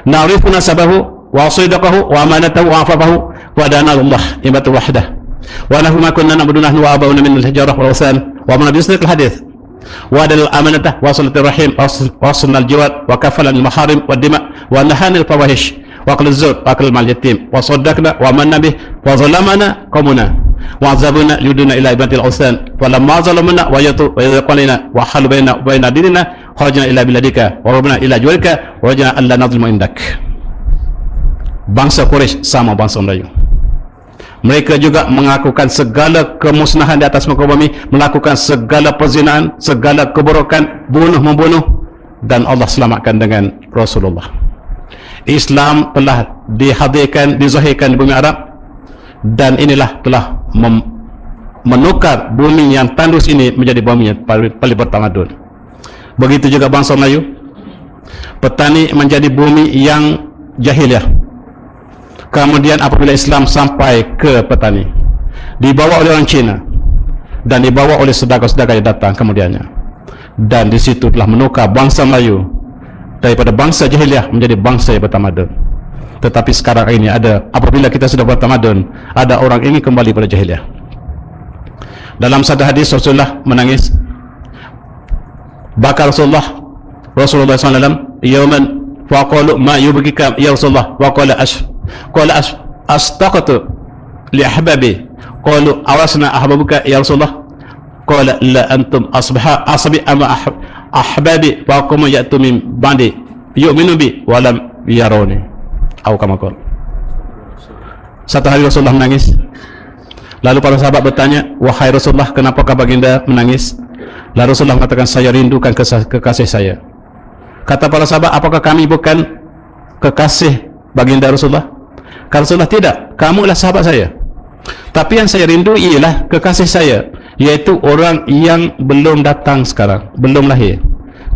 Speaker 3: Na'rifu nasabahu wa sidqahu wa amanatahu wa afafahu wa dana Allah ibatu wahdah wa lahu ma kunna na'budu nahnu wa abauna min al-hijarah wal awsan wa man bisnaq al-hadith wa dal amanatah wa salatir rahim wa sunnal jiwat wa kafala al-maharim wa dima wa nahana al-fawahish wa qala az-zur wa qala al-yatim wa saddaqna wa man nabi wa zalamana qawmuna wa azabuna yuduna ila ibadil awsan wa lamma zalamuna wa yatu wa yaqalina wa halu baina dinina kharajna ila biladika wa rabbana ila juwalika wa rajana alla nazlimu indak. Bangsa Quraisy sama bangsa Melayu. Mereka juga mengakukan segala kemusnahan di atas muka bumi, melakukan segala perzinaan, segala keburukan, bunuh-membunuh, dan Allah selamatkan dengan Rasulullah. Islam telah dihadirkan, dizahirkan di bumi Arab, dan inilah telah menukar bumi yang tandus ini menjadi bumi yang paling bertamadun. Begitu juga bangsa Melayu. Petani menjadi bumi yang jahiliah. Kemudian apabila Islam sampai ke petani, dibawa oleh orang Cina dan dibawa oleh saudagar-saudagar yang datang kemudiannya, dan di situ telah menukar bangsa Melayu daripada bangsa jahiliah menjadi bangsa yang bertamadun. Tetapi sekarang ini apabila kita sudah bertamadun, ada orang ingin kembali pada jahiliah. Dalam satu hadis Rasulullah menangis. Bakar Rasulullah SAW yawman faqalu ma yubkika ya Rasulullah wa qala astaqatu li ahbabi qalu awasna ahbabuka ya Rasulullah qala la antum asbi ama ahbabi wa kum ya'tu min ba'di yu'minu bi wa lam yarawni atau kama qala. Satu hari Rasulullah menangis. Lalu para sahabat bertanya, wahai Rasulullah, kenapakah baginda menangis? Lalu Rasulullah mengatakan, saya rindukan kekasih saya. Kata para sahabat, apakah kami bukan kekasih baginda Rasulullah? Kata Rasulullah, tidak, kamulah sahabat saya. Tapi yang saya rindu ialah kekasih saya, yaitu orang yang belum datang sekarang, belum lahir.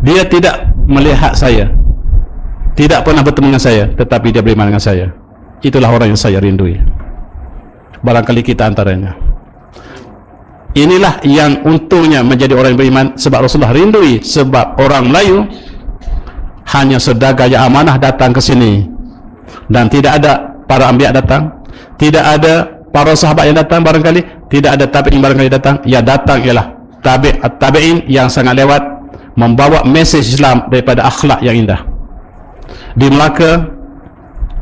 Speaker 3: Dia tidak melihat saya, tidak pernah bertemu dengan saya, tetapi dia beriman dengan saya. Itulah orang yang saya rindui. Barangkali kita antaranya. Inilah yang untungnya menjadi orang yang beriman, sebab Rasulullah rindui. Sebab orang Melayu hanya saudagar yang amanah datang ke sini, dan tidak ada para anbiya datang, tidak ada para sahabat yang datang, barangkali tidak ada tabi'in barangkali datang. Yang datang ialah tabi'in yang sangat lewat, membawa mesej Islam daripada akhlak yang indah. Di Melaka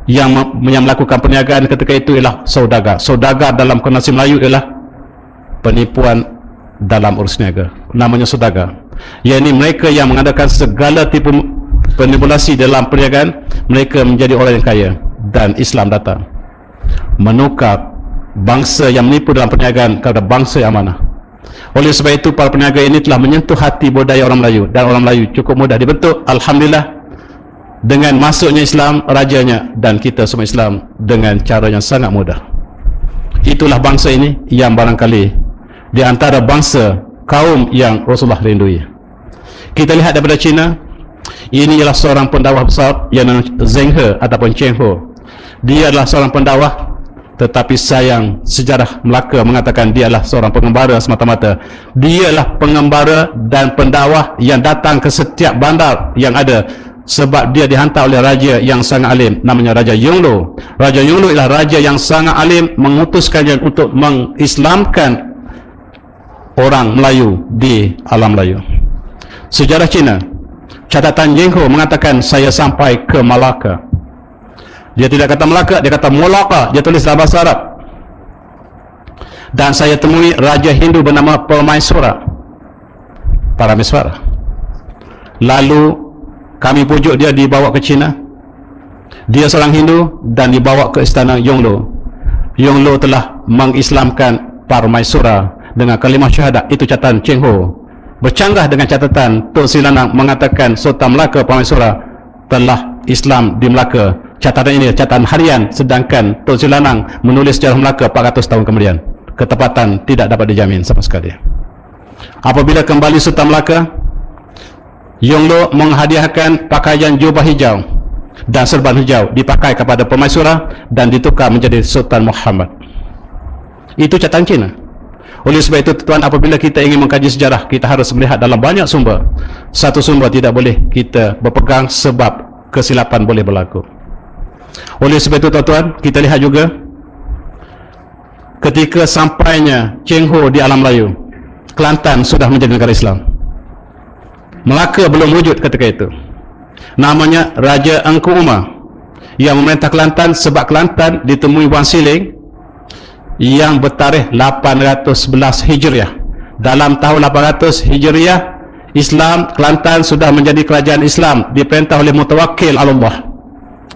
Speaker 3: yang melakukan perniagaan ketika itu ialah saudagar. Saudagar dalam kononsi Melayu ialah penipuan dalam urus niaga, namanya saudagar. Yakni mereka yang mengadakan segala tipu manipulasi dalam perniagaan, mereka menjadi orang yang kaya. Dan Islam datang menukar bangsa yang menipu dalam perniagaan kepada bangsa yang amanah. Oleh sebab itu para peniaga ini telah menyentuh hati budaya orang Melayu, dan orang Melayu cukup mudah dibentuk, alhamdulillah, dengan masuknya Islam, rajanya, dan kita semua Islam dengan cara yang sangat mudah. Itulah bangsa ini yang barangkali di antara bangsa kaum yang Rasulullah rindui. Kita lihat daripada China, ini ialah seorang pendakwah besar yang namanya Zheng He ataupun Cheng Ho. Dia adalah seorang pendakwah Tetapi sayang, sejarah Melaka mengatakan dia adalah seorang pengembara semata-mata. Dia adalah pengembara dan pendakwah yang datang ke setiap bandar yang ada, sebab dia dihantar oleh raja yang sangat alim, namanya Raja Yonglo. Raja Yonglo ialah raja yang sangat alim, mengutuskannya untuk mengislamkan orang Melayu di alam Melayu. Sejarah Cina, catatan Jeng Ho mengatakan saya sampai ke Malaka. Dia tidak kata Melaka, dia kata Molaka. Dia tulis dalam bahasa Arab. Dan saya temui raja Hindu bernama Parameswara. Lalu kami pujuk dia dibawa ke China. Dia seorang Hindu dan dibawa ke istana Yonglo. Yonglo telah mengislamkan Parameswara dengan kalimah syahadat. Itu catatan Cheng Ho. Bercanggah dengan catatan Tok Sri Lanang mengatakan Sultan Melaka Parameswara telah Islam di Melaka. Catatan ini catatan harian, sedangkan Tok Sri Lanang menulis sejarah Melaka 400 tahun kemudian. Ketepatan tidak dapat dijamin sama sekali. Apabila kembali Sultan Melaka, Yonglo menghadiahkan pakaian jubah hijau dan serban hijau dipakai kepada Parameswara dan ditukar menjadi Sultan Muhammad. Itu catatan Cina. Oleh sebab itu tuan, apabila kita ingin mengkaji sejarah, kita harus melihat dalam banyak sumber. Satu sumber tidak boleh kita berpegang sebab kesilapan boleh berlaku. Oleh sebab itu tuan-tuan, kita lihat juga ketika sampainya Cheng Ho di alam Melayu, Kelantan sudah menjadi negara Islam. Melaka belum wujud ketika itu. Namanya Raja Engku Umar yang memerintah Kelantan, sebab Kelantan ditemui Wan Siling yang bertarikh 811 Hijriah. Dalam tahun 800 Hijriah, Islam Kelantan sudah menjadi kerajaan Islam diperintah oleh Mutawakkil Allah.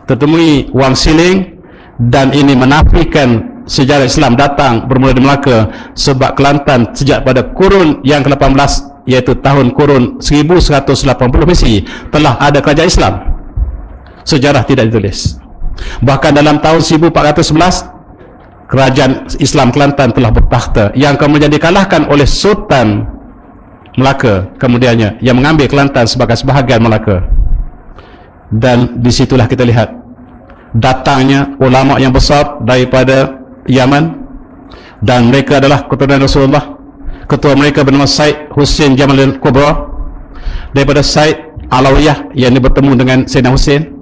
Speaker 3: Tertemui Wang Siling, dan ini menafikan sejarah Islam datang bermula di Melaka, sebab Kelantan sejak pada kurun yang ke-18, iaitu tahun kurun 1180 Misi, telah ada kerajaan Islam. Sejarah tidak ditulis. Bahkan dalam tahun 1411 kerajaan Islam Kelantan telah bertakhta, yang kemudian dikalahkan oleh Sultan Melaka kemudiannya, yang mengambil Kelantan sebagai sebahagian Melaka. Dan disitulah kita lihat datangnya ulama yang besar daripada Yaman, dan mereka adalah keturunan Rasulullah. Ketua mereka bernama Said Hussein Jamal Al-Kubra, daripada Said Alawiyah yang bertemu dengan Sayyidina Hussein,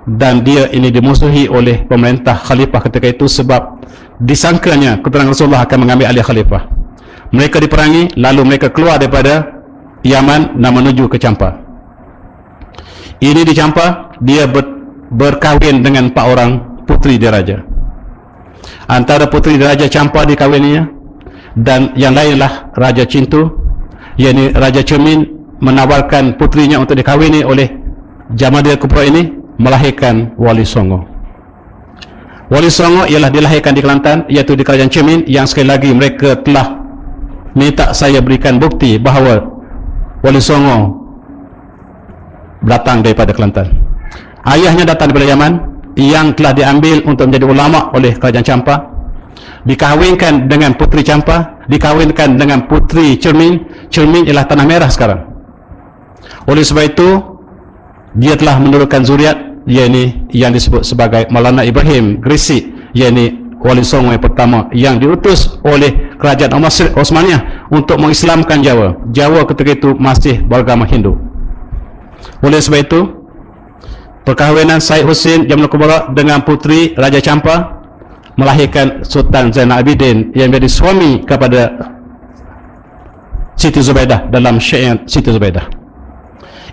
Speaker 3: dan dia ini dimusuhi oleh pemerintah khalifah ketika itu, sebab disangkanya keturunan Rasulullah akan mengambil alih khalifah. Mereka diperangi, lalu mereka keluar daripada Yaman dan menuju ke Champa. Ini di Champa, dia berkahwin dengan 4 orang putri diraja. Antara putri diraja Champa dikahwininya, dan yang lainlah Raja Cintu, yakni Raja Cermin, menawarkan putrinya untuk dikahwini oleh Jamadil Kubra ini, melahirkan Wali Songo. Wali Songo ialah dilahirkan di Kelantan, iaitu di kerajaan Cermin, yang sekali lagi mereka telah minta saya berikan bukti bahawa Wali Songo datang daripada Kelantan. Ayahnya datang daripada Yaman, yang telah diambil untuk menjadi ulama oleh kerajaan Champa, dikahwinkan dengan putri Champa, dikahwinkan dengan putri Cermin. Cermin ialah tanah merah sekarang. Oleh sebab itu dia telah menurunkan zuriat, yakni yang disebut sebagai Maulana Ibrahim Gresik, yakni Wali Songo yang pertama yang diutus oleh kerajaan Osmaniyah untuk mengislamkan Jawa. Jawa ketika itu masih beragama Hindu. Oleh sebab itu, perkahwinan Said Hussein Jamal Kubra dengan putri Raja Champa melahirkan Sultan Zainal Abidin yang menjadi suami kepada Siti Zubaidah dalam syair Siti Zubaidah.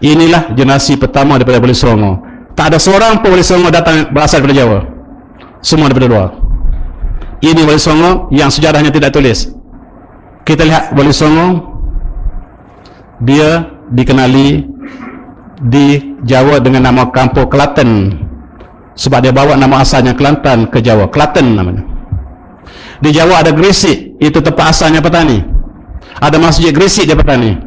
Speaker 3: Inilah generasi pertama daripada Wali Songo. Tak ada seorang pun Wali Songo datang berasal daripada Jawa. Semua daripada luar. Ini Wali Songo yang sejarahnya tidak tulis. Kita lihat Wali Songo, dia dikenali di Jawa dengan nama Kampung Klaten, sebab dia bawa nama asalnya Kelantan ke Jawa. Klaten namanya. Di Jawa ada Gresik, itu tempat asalnya petani. Ada masjid Gresik dia petani.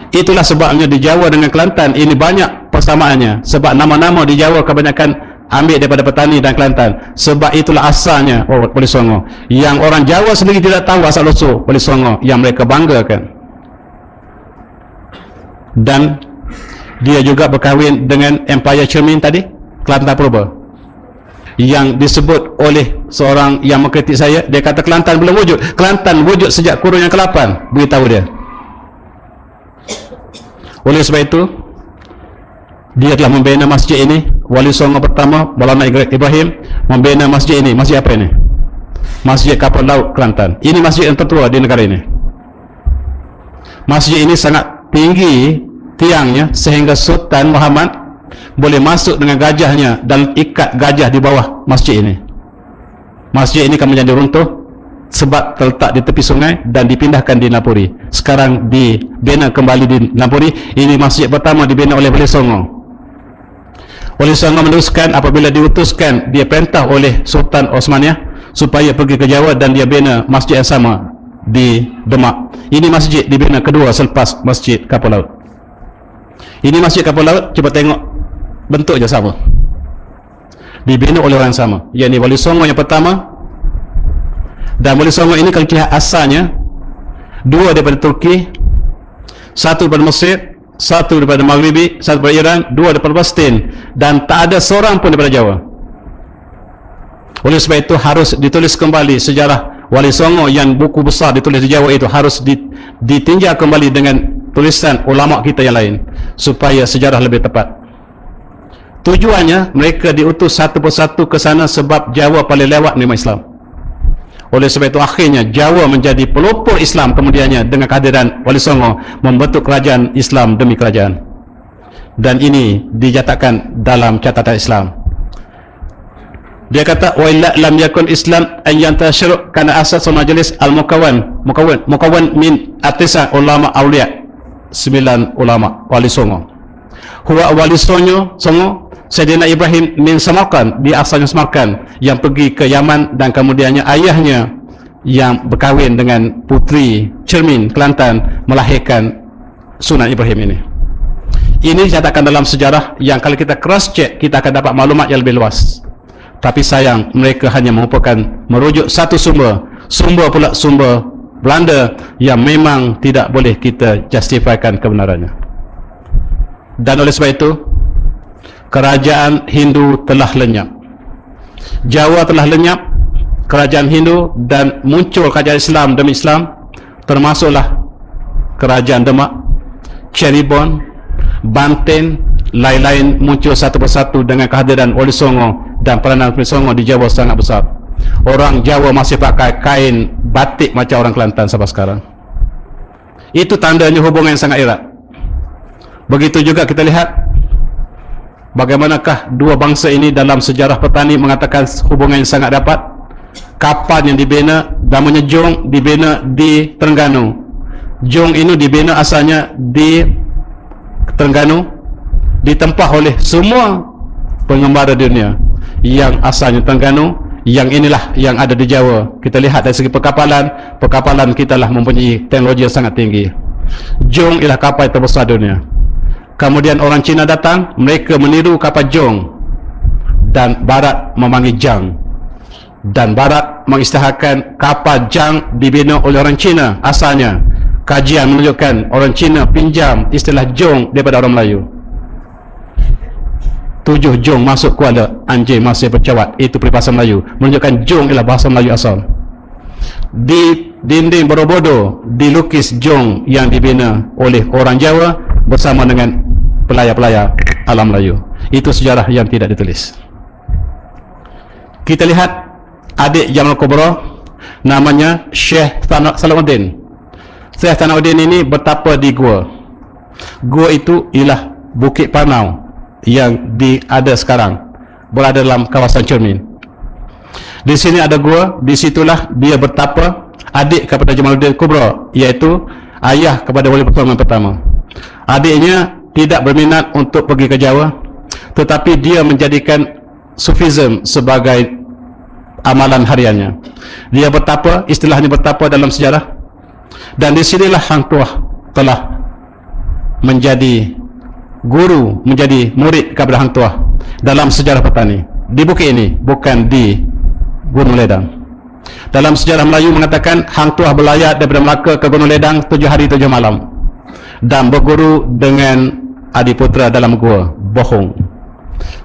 Speaker 3: Itulah sebabnya di Jawa dengan Kelantan ini banyak persamaannya, sebab nama-nama di Jawa kebanyakan ambil daripada petani dan Kelantan. Sebab itulah asalnya Wali Songo, yang orang Jawa sendiri tidak tahu asal-usul Wali Songo yang mereka banggakan. Dan dia juga berkahwin dengan Empire Cermin tadi, Kelantan Purba. yang disebut oleh seorang yang mengkritik saya, dia kata Kelantan belum wujud. Kelantan wujud sejak kurun yang ke-8, beritahu dia. Oleh sebab itu, dia telah membina masjid ini. Wali Songo pertama, Maulana Ibrahim, membina masjid ini. Masjid apa ini? Masjid Kapal Laut Kelantan. Ini masjid yang tertua di negara ini. Masjid ini sangat tinggi tiangnya sehingga Sultan Muhammad boleh masuk dengan gajahnya dan ikat gajah di bawah masjid ini. Masjid ini akan menjadi runtuh sebab terletak di tepi sungai dan dipindahkan di Napuri. Sekarang dibina kembali di Napuri. Ini masjid pertama dibina oleh Wali Songo. Wali Songo meneruskan apabila diutuskan, dia perintah oleh Sultan Osmaniyah supaya pergi ke Jawa dan dia bina masjid yang sama di Demak. Ini masjid dibina kedua selepas Masjid Kapal Laut. Ini Masjid Kapal Laut, cuba tengok bentuknya sama, dibina oleh orang yang sama, yakni Wali Songo yang pertama. Dan Wali Songo ini kalau lihat asalnya, dua daripada Turki, satu daripada Mesir, satu daripada Maghribi, satu daripada Iran, dua daripada Palestin, dan tak ada seorang pun daripada Jawa. Oleh sebab itu harus ditulis kembali sejarah Wali Songo yang buku besar ditulis di Jawa itu, harus ditinjau kembali dengan tulisan ulama kita yang lain supaya sejarah lebih tepat. Tujuannya mereka diutus satu persatu ke sana sebab Jawa paling lewat menerima Islam. Oleh sebab itu akhirnya Jawa menjadi pelopor Islam kemudiannya dengan kehadiran Wali Songo membentuk kerajaan Islam demi kerajaan. Dan ini dinyatakan dalam catatan Islam. Dia kata wa illa lam yakun Islam an yantashir kana asas majlis al-mukawwan min atisa ulama awliya, 9 ulama Wali Songo. Huwa Wali Songo Sayyidina Ibrahim min Samarkand, di asalnya Samarkand, yang pergi ke Yaman dan kemudiannya ayahnya yang berkahwin dengan putri Cermin Kelantan melahirkan Sunan Ibrahim ini. Ini dicatatkan dalam sejarah yang kalau kita cross check kita akan dapat maklumat yang lebih luas. Tapi sayang mereka hanya merujuk satu sumber pula sumber Belanda yang memang tidak boleh kita justifikan kebenarannya. Dan oleh sebab itu kerajaan Hindu telah lenyap, Jawa telah lenyap, kerajaan Hindu, dan muncul kerajaan Islam demi Islam, termasuklah kerajaan Demak, Cirebon, Banten, lain-lain muncul satu persatu dengan kehadiran Wali Songo, dan peranan Wali Songo di Jawa sangat besar. Orang Jawa masih pakai kain batik macam orang Kelantan sampai sekarang. Itu tandanya hubungan yang sangat erat. Begitu juga kita lihat bagaimanakah dua bangsa ini dalam sejarah petani mengatakan hubungan yang sangat rapat. Kapal yang dibina namanya Jong dibina di Terengganu. Jong ini dibina asalnya di Terengganu, ditempah oleh semua pengembara dunia yang asalnya Terengganu. Yang inilah yang ada di Jawa. Kita lihat dari segi perkapalan kita lah mempunyai teknologi yang sangat tinggi. Jong ialah kapal terbesar dunia. Kemudian orang Cina datang, mereka meniru kapal Jong, dan Barat memanggil Jang, dan Barat mengisytiharkan kapal Jang dibina oleh orang Cina asalnya. Kajian menunjukkan orang Cina pinjam istilah Jong daripada orang Melayu. 7 Jong masuk Kuala anjing masih bercawat, itu peribahasa Melayu, menunjukkan Jong ialah bahasa Melayu asal. Di dinding Borobudur dilukis Jong yang dibina oleh orang Jawa bersama dengan pelayar-pelayar alam Melayu. Itu sejarah yang tidak ditulis. Kita lihat adik Jamal Kubra, namanya Syekh Salahuddin. Syekh Salahuddin ini bertapa di gua. Gua itu ialah Bukit Parnau yang ada sekarang, berada dalam kawasan Cermin. Di sini ada gua, di situlah dia bertapa, adik kepada Jamaluddin Kubra, iaitu ayah kepada Wali Pertama pertama. Adiknya tidak berminat untuk pergi ke Jawa, tetapi dia menjadikan Sufism sebagai amalan hariannya. Dia bertapa, istilahnya bertapa dalam sejarah, dan di sinilah Hang Tuah telah menjadi guru, menjadi murid kepada Hang Tuah dalam sejarah petani di bukit ini, bukan di Gunung Ledang. Dalam sejarah Melayu mengatakan Hang Tuah berlayar daripada Melaka ke Gunung Ledang 7 hari 7 malam dan berguru dengan Adiputra dalam gua. Bohong.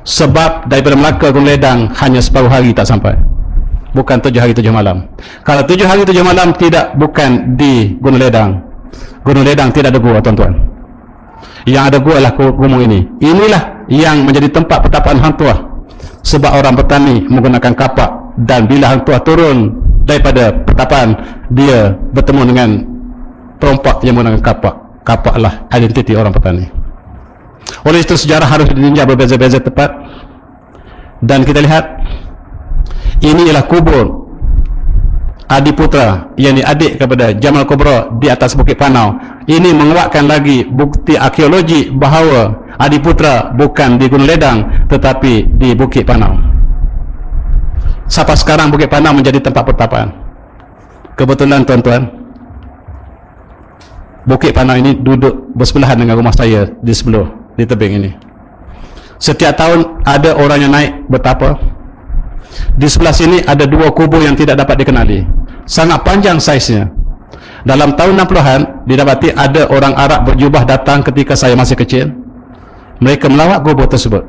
Speaker 3: Sebab daripada Melaka ke Gunung Ledang hanya separuh hari tak sampai, bukan 7 hari 7 malam. Kalau 7 hari 7 malam tidak, bukan di Gunung Ledang. Gunung Ledang tidak ada gua, tuan-tuan. Yang ada gua adalah gunung ini. Inilah yang menjadi tempat pertapaan Hang Tuah. Sebab orang bertani menggunakan kapak, dan bila Hang Tuah turun daripada pertapaan, dia bertemu dengan perompak yang menggunakan kapak. Kapaklah identiti orang petani. Oleh itu sejarah harus ditinjau berbeza-beza tepat. Dan kita lihat, ini ialah kubur Adiputra, yang adik kepada Jamal Kubra di atas Bukit Panau. Ini menguatkan lagi bukti arkeologi bahawa Adiputra bukan di Gunung Ledang tetapi di Bukit Panau. Sampai sekarang Bukit Panau menjadi tempat pertapaan. Kebetulan tuan-tuan, Bukit Panau ini duduk bersebelahan dengan rumah saya di sebelah, di tebing ini. Setiap tahun ada orang yang naik bertapa. Di sebelah sini ada 2 kubur yang tidak dapat dikenali, sangat panjang saiznya. Dalam tahun 60-an didapati ada orang Arab berjubah datang ketika saya masih kecil. Mereka melawat kubur tersebut.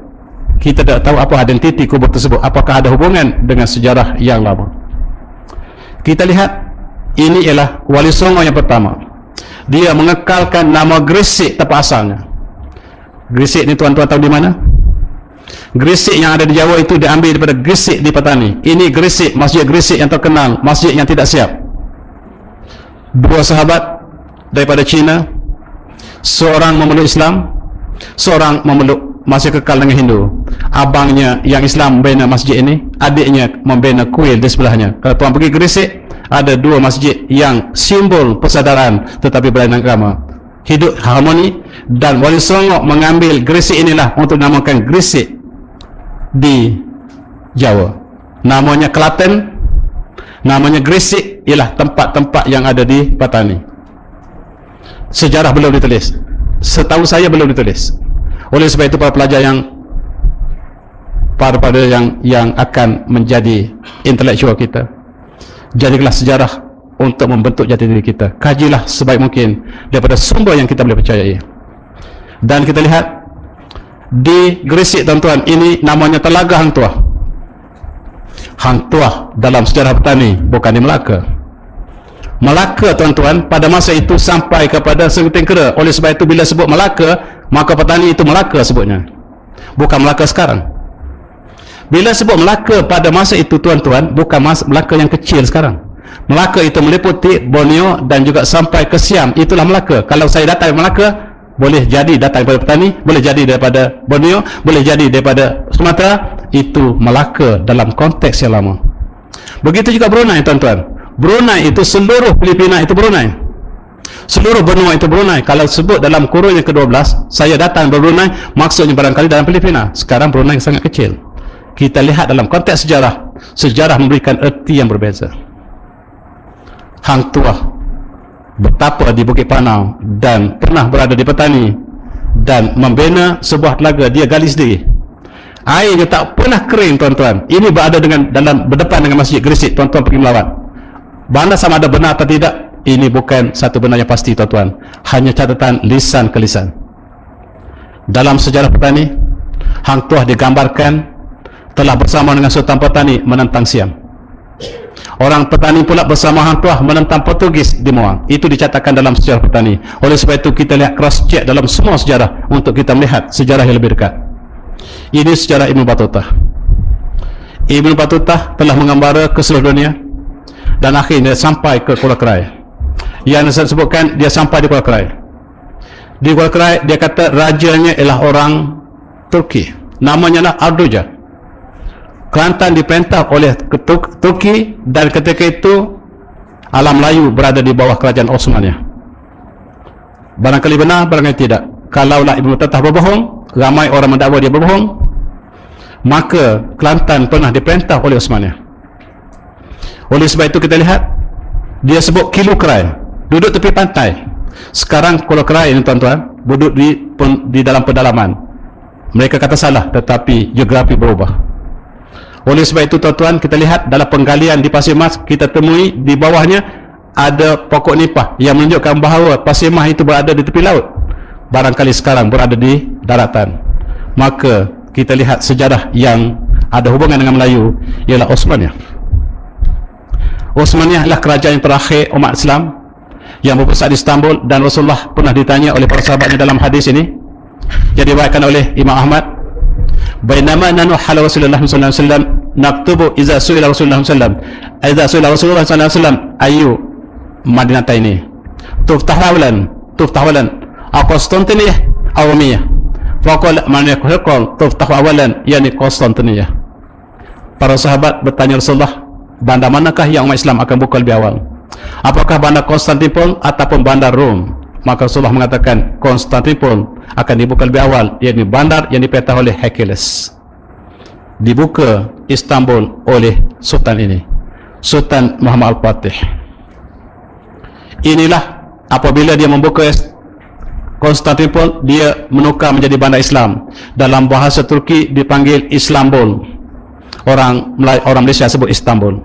Speaker 3: Kita tidak tahu apa identiti kubur tersebut, apakah ada hubungan dengan sejarah yang lama. Kita lihat, ini ialah Wali Songo yang pertama. Dia mengekalkan nama Gresik tempat asalnya. Gresik ni tuan-tuan tahu di mana? Gresik yang ada di Jawa itu diambil daripada Gresik di Petani. Ini Gresik, masjid Gresik yang terkenal, masjid yang tidak siap. 2 sahabat daripada China, seorang memeluk Islam, seorang memeluk masih kekal dengan Hindu. Abangnya yang Islam membina masjid ini, adiknya membina kuil di sebelahnya. Kalau tuan pergi Gresik, ada 2 masjid yang simbol persaudaraan tetapi berlainan agama, hidup harmoni. Dan Wali Songo mengambil Gresik inilah untuk namakan Gresik di Jawa. Namanya Klaten, namanya Gresik, ialah tempat-tempat yang ada di Petani. Sejarah belum ditulis, setahu saya belum ditulis. Oleh sebab itu para pelajar yang akan menjadi intelektual kita, jadilah sejarah untuk membentuk jati diri kita. Kajilah sebaik mungkin daripada sumber yang kita boleh percayai. Dan kita lihat di Gresik, tuan-tuan, ini namanya Telaga Hang Tuah. Hang Tuah dalam sejarah Petani, bukan di Melaka. Melaka, tuan-tuan, pada masa itu sampai kepada sebuting kera. Oleh sebab itu bila sebut Melaka, maka Petani itu Melaka sebutnya, bukan Melaka sekarang. Bila sebut Melaka pada masa itu, tuan-tuan, bukan Melaka yang kecil sekarang. Melaka itu meliputi Borneo dan juga sampai ke Siam. Itulah Melaka. Kalau saya datang ke Melaka, boleh jadi datang daripada Petani, boleh jadi daripada Borneo, boleh jadi daripada Sumatera. Itu Melaka dalam konteks yang lama. Begitu juga Brunei, tuan-tuan. Brunei itu seluruh Filipina itu Brunei, seluruh benua itu Brunei. Kalau sebut dalam kurun yang ke-12, saya datang dari Brunei, maksudnya barangkali dalam Filipina. Sekarang Brunei sangat kecil. Kita lihat dalam konteks sejarah, sejarah memberikan erti yang berbeza. Hang Tuah bertapa di Bukit Panau dan pernah berada di Petani dan membina sebuah telaga. Dia gali sendiri, airnya tak pernah kering, tuan-tuan. Ini berada berdepan dengan Masjid Gresik. Tuan-tuan pergi melawat. Bandar sama ada benar atau tidak, ini bukan satu benda yang pasti, tuan-tuan. Hanya catatan lisan ke lisan. Dalam sejarah Petani, Hang Tuah digambarkan telah bersama dengan Sultan Petani menentang Siam. Orang Petani pula bersama Hang Tuah menentang Portugis di Muang. Itu dicatatkan dalam sejarah Petani. Oleh sebab itu kita lihat cross check dalam semua sejarah untuk kita melihat sejarah yang lebih dekat. Ini sejarah Ibn Battuta. Ibn Battuta telah mengembara ke seluruh dunia dan akhirnya sampai ke Kuala Krai. Yang saya sebutkan, dia sampai di Kuala Krai. Di Kuala Krai dia kata rajanya ialah orang Turki, namanya lah Arduja. Kelantan diperintah oleh Turki dan ketika itu alam Melayu berada di bawah kerajaan Osmania. Barangkali benar, barangkali tidak. Kalaulah Ibn Battuta berbohong, ramai orang mendakwa dia berbohong, maka Kelantan pernah diperintah oleh Osmania. Oleh sebab itu kita lihat, dia sebut Kilu Krai, duduk tepi pantai. Sekarang Kuala Krai ini, tuan-tuan, duduk di dalam pedalaman. Mereka kata salah, tetapi geografi berubah. Oleh sebab itu, tuan-tuan, kita lihat dalam penggalian di Pasir Mas, kita temui di bawahnya ada pokok nipah yang menunjukkan bahawa Pasir Mas itu berada di tepi laut. Barangkali sekarang berada di daratan. Maka kita lihat sejarah yang ada hubungan dengan Melayu ialah Osmaniyah. Osmaniyah adalah kerajaan yang terakhir umat Islam yang berpusat di Istanbul, dan Rasulullah pernah ditanya oleh para sahabatnya dalam hadis ini yang diriwayatkan oleh Imam Ahmad, bainama nanu hala Rasulullah sallallahu alaihi wasallam naktubu idza su'ila Rasulullah sallallahu alaihi wasallam ayu madinataini tuftahawalan Konstantiniyah aw Romiyah, faqala man yaqul tuftahawalan yani Konstantiniyah. Para sahabat bertanya Rasulullah, bandar manakah yang umat Islam akan buka lebih awal? Apakah bandar Konstantinopel ataupun bandar Rom? Maka Rasulullah mengatakan Konstantinopel akan dibuka lebih awal, yakni bandar yang diperintah oleh Hercules. Dibuka Istanbul oleh Sultan ini, Sultan Muhammad Al-Fatih. Inilah apabila dia membuka Konstantinopel, dia menukar menjadi bandar Islam. Dalam bahasa Turki dipanggil Istanbul. Orang Malaysia sebut Istanbul.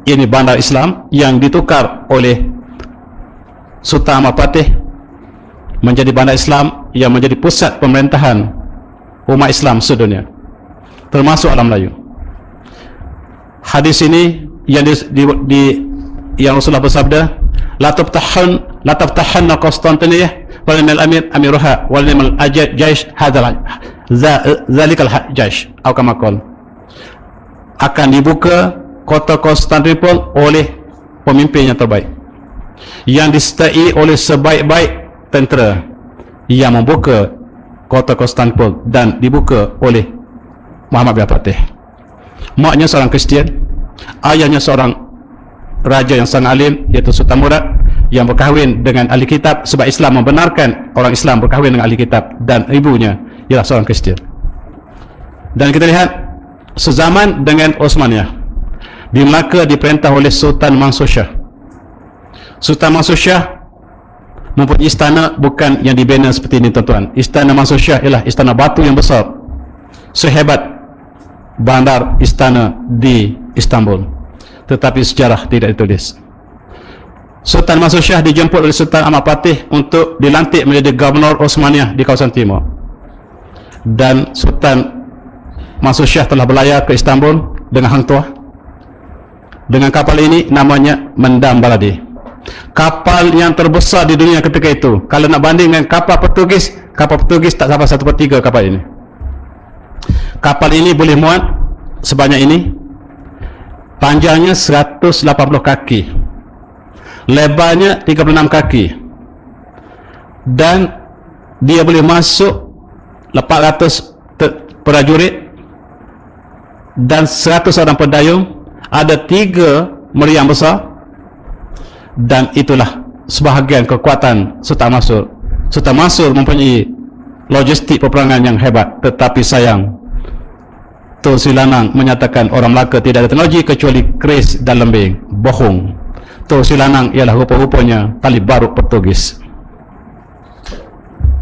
Speaker 3: Ini bandar Islam yang ditukar oleh Sultan Ahmad Fatih menjadi bandar Islam yang menjadi pusat pemerintahan umat Islam sedunia, termasuk alam Melayu. Hadis ini yang yang Rasulullah bersabda, la taftahanna Konstantiniyah wa limal amiruha wa limal jaish zalikal jaish atau kama qala, akan dibuka kota Konstantinopel oleh pemimpin yang terbaik, yang disertai oleh sebaik-baik tentera yang membuka kota Konstantinopel, dan dibuka oleh Muhammad bin Fatih. Maknya seorang Kristian, ayahnya seorang raja yang sangat alim, iaitu Sultan Murad, yang berkahwin dengan ahli kitab, sebab Islam membenarkan orang Islam berkahwin dengan ahli kitab, dan ibunya ialah seorang Kristian. Dan kita lihat sezaman dengan Osmaniyah, di Melaka diperintah oleh Sultan Mansur Shah. Sultan Mansur Shah mempunyai istana bukan yang dibina seperti ini, tuan-tuan. Istana Mansur Shah ialah istana batu yang besar, sehebat bandar istana di Istanbul, tetapi sejarah tidak ditulis. Sultan Mansur Shah dijemput oleh Sultan Ahmad Fatih untuk dilantik menjadi Gubernur Osmaniyah di kawasan timur, dan Sultan Mansur Shah telah berlayar ke Istanbul dengan hang tuah dengan kapal ini, namanya Mendam Baladi. Kapal yang terbesar di dunia ketika itu. Kalau nak banding dengan kapal Portugis tak sampai 1/3 kapal ini. Kapal ini boleh muat sebanyak ini. Panjangnya 180 kaki, lebarnya 36 kaki, dan dia boleh masuk 400 prajurit dan 100 orang pendayung. Ada 3 meriam besar, dan itulah sebahagian kekuatan Sultan Mansur. Sultan Mansur mempunyai logistik peperangan yang hebat, tetapi sayang Tun Sri Lanang menyatakan orang Melaka tidak ada teknologi kecuali keris dan lembing. Bohong. Tun Sri Lanang ialah rupa-rupanya tali barut Portugis.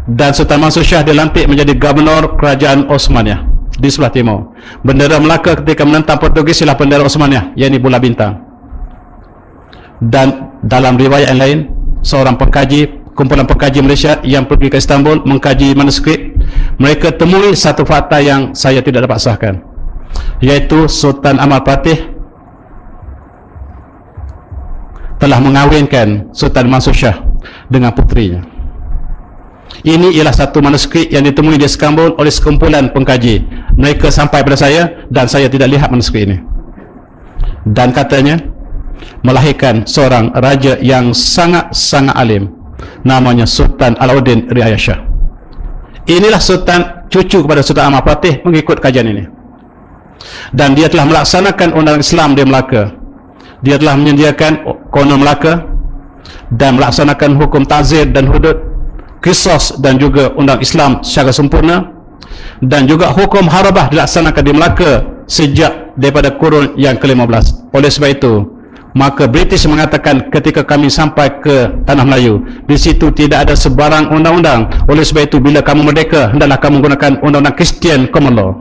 Speaker 3: Dan Sultan Mansur Shah dilantik menjadi Gubernur Kerajaan Osmaniyah di sebelah timur. Bendera Melaka ketika menentang Portugis ialah bendera Osmaniyah, yakni bola bintang. Dan dalam riwayat yang lain, seorang pengkaji, kumpulan pengkaji Malaysia yang pergi ke Istanbul mengkaji manuskrip, mereka temui satu fakta yang saya tidak dapat sahkan, iaitu Sultan Ahmad Fatih telah mengawinkan Sultan Mansur Shah dengan putrinya. Ini ialah satu manuskrip yang ditemui di Istanbul oleh sekumpulan pengkaji. Mereka sampai pada saya, dan saya tidak lihat manuskrip ini, dan katanya melahirkan seorang raja yang sangat-sangat alim, namanya Sultan Alauddin Riayah Shah. Inilah Sultan, cucu kepada Sultan Ahmad Fatih, mengikut kajian ini. Dan dia telah melaksanakan undang Islam di Melaka. Dia telah menyediakan konon Melaka dan melaksanakan hukum ta'zir dan hudud, qisas, dan juga undang Islam secara sempurna. Dan juga hukum harabah dilaksanakan di Melaka sejak daripada kurun yang ke-15. Oleh sebab itu, maka British mengatakan ketika kami sampai ke tanah Melayu, di situ tidak ada sebarang undang-undang. Oleh sebab itu, bila kamu merdeka, hendaklah kamu menggunakan undang-undang Christian common law.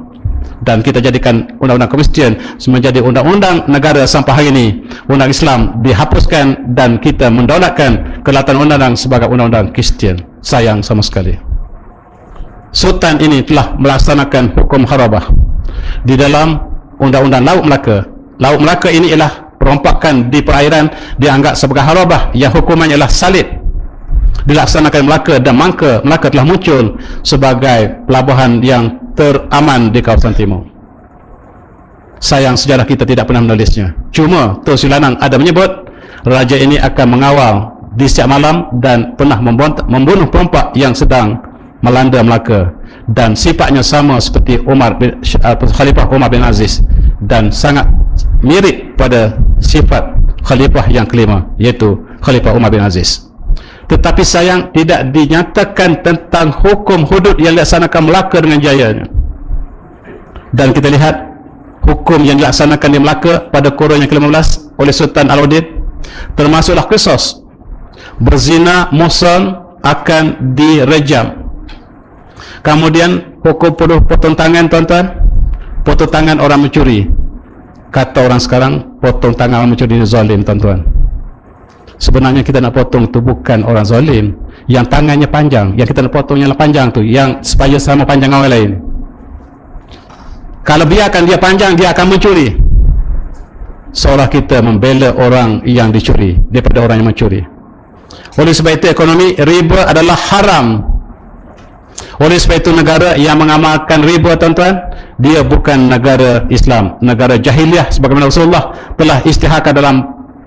Speaker 3: Dan kita jadikan undang-undang Kristian menjadi undang-undang negara sampai hari ini. Undang Islam dihapuskan dan kita mendaulatkan kelatan undang-undang sebagai undang-undang Kristian. Sayang sama sekali. Sultan ini telah melaksanakan hukum harabah di dalam undang-undang Laut Melaka. Laut Melaka ini ialah perompakan di perairan dianggap sebagai harabah yang hukumannya ialah salib. Dilaksanakan Melaka, dan Melaka telah muncul sebagai pelabuhan yang teraman di kawasan timur. Sayang sejarah kita tidak pernah menulisnya. Cuma Tun Sri Lanang ada menyebut raja ini akan mengawal di setiap malam dan pernah membunuh perompak yang sedang melanda Melaka, dan sifatnya sama seperti Khalifah Umar bin Aziz, dan sangat mirip pada sifat Khalifah yang kelima, iaitu Khalifah Umar bin Aziz. Tetapi sayang tidak dinyatakan tentang hukum hudud yang dilaksanakan Melaka dengan jayanya. Dan kita lihat hukum yang dilaksanakan di Melaka pada kurun yang ke-15 oleh Sultan Alauddin, termasuklah qisas. Berzina muhsan akan direjam. Kemudian hukum potong tangan, tuan-tuan, potong tangan orang mencuri. Kata orang sekarang, potong tangan orang mencuri ini zalim, tuan-tuan. Sebenarnya kita nak potong tu bukan orang zalim, yang tangannya panjang. Yang kita nak potong yang panjang tu, yang supaya sama panjang orang lain. Kalau biarkan dia panjang, dia akan mencuri. Seolah kita membela orang yang dicuri daripada orang yang mencuri. Oleh sebab itu ekonomi riba adalah haram. Oleh sebab itu negara yang mengamalkan riba, tuan-tuan, dia bukan negara Islam, negara jahiliah, sebagaimana Rasulullah telah istiharkan dalam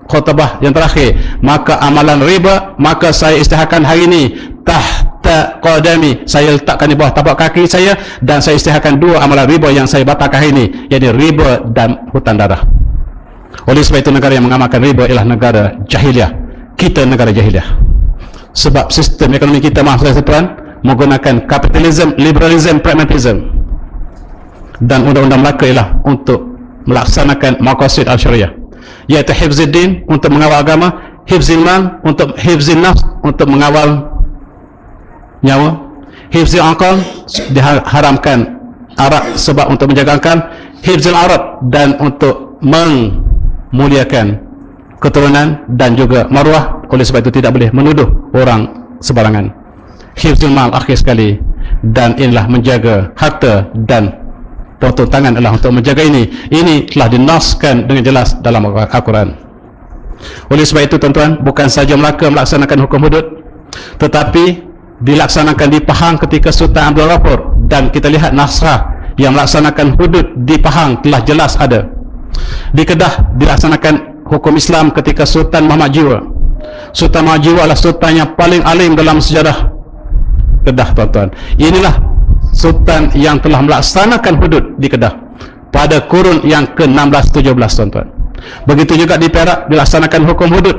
Speaker 3: khutbah yang terakhir. Maka amalan riba, maka saya istiharkan hari ini tahta qadami, saya letakkan di bawah tapak kaki saya, dan saya istiharkan dua amalan riba yang saya batalkan hari ini, iaitu riba dan hutang darah. Oleh sebab itu negara yang mengamalkan riba ialah negara jahiliah. Kita negara jahiliah. Sebab sistem ekonomi kita, maaf saya tuan, menggunakan kapitalisme, liberalisme, pragmatisme. Dan undang-undang Melaka ialah untuk melaksanakan maqasid al-syariah, iaitu hifzuddin untuk mengawal agama, hifzul mal untuk hifzul nafs untuk mengawal nyawa, hifzul aqal diharamkan arak sebab untuk menjaga akal, hifzul arad dan untuk memuliakan keturunan dan juga maruah. Oleh sebab itu tidak boleh menuduh orang sebarangan. Hifzul mal akhir sekali, dan inilah menjaga harta, dan potong tangan adalah untuk menjaga ini. Ini telah dinaskan dengan jelas dalam Al-Quran. Oleh sebab itu tuan-tuan, bukan saja Melaka melaksanakan hukum hudud, tetapi dilaksanakan di Pahang ketika Sultan Abdul Ghafur, dan kita lihat naskah yang melaksanakan hudud di Pahang telah jelas ada. Di Kedah dilaksanakan hukum Islam ketika Sultan Muhammad Jiwa. Sultan Muhammad Jiwa adalah sultan yang paling alim dalam sejarah Kedah, tuan-tuan. Inilah sultan yang telah melaksanakan hudud di Kedah pada kurun yang ke-16-17, tuan-tuan. Begitu juga di Perak dilaksanakan hukum hudud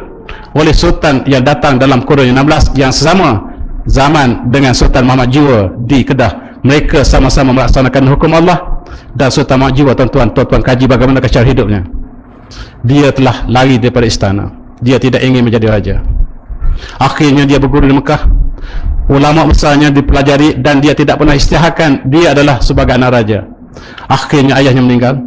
Speaker 3: oleh sultan yang datang dalam kurun yang 16 yang sama zaman dengan Sultan Muhammad Jiwa di Kedah. Mereka sama-sama melaksanakan hukum Allah, dan Sultan Muhammad Jiwa, tuan-tuan kaji bagaimana cara hidupnya. Dia telah lari daripada istana. Dia tidak ingin menjadi raja. Akhirnya dia berguru di Mekah. Ulama besarnya dipelajari, dan dia tidak pernah isytiharkan dia adalah sebagai anak raja. Akhirnya ayahnya meninggal,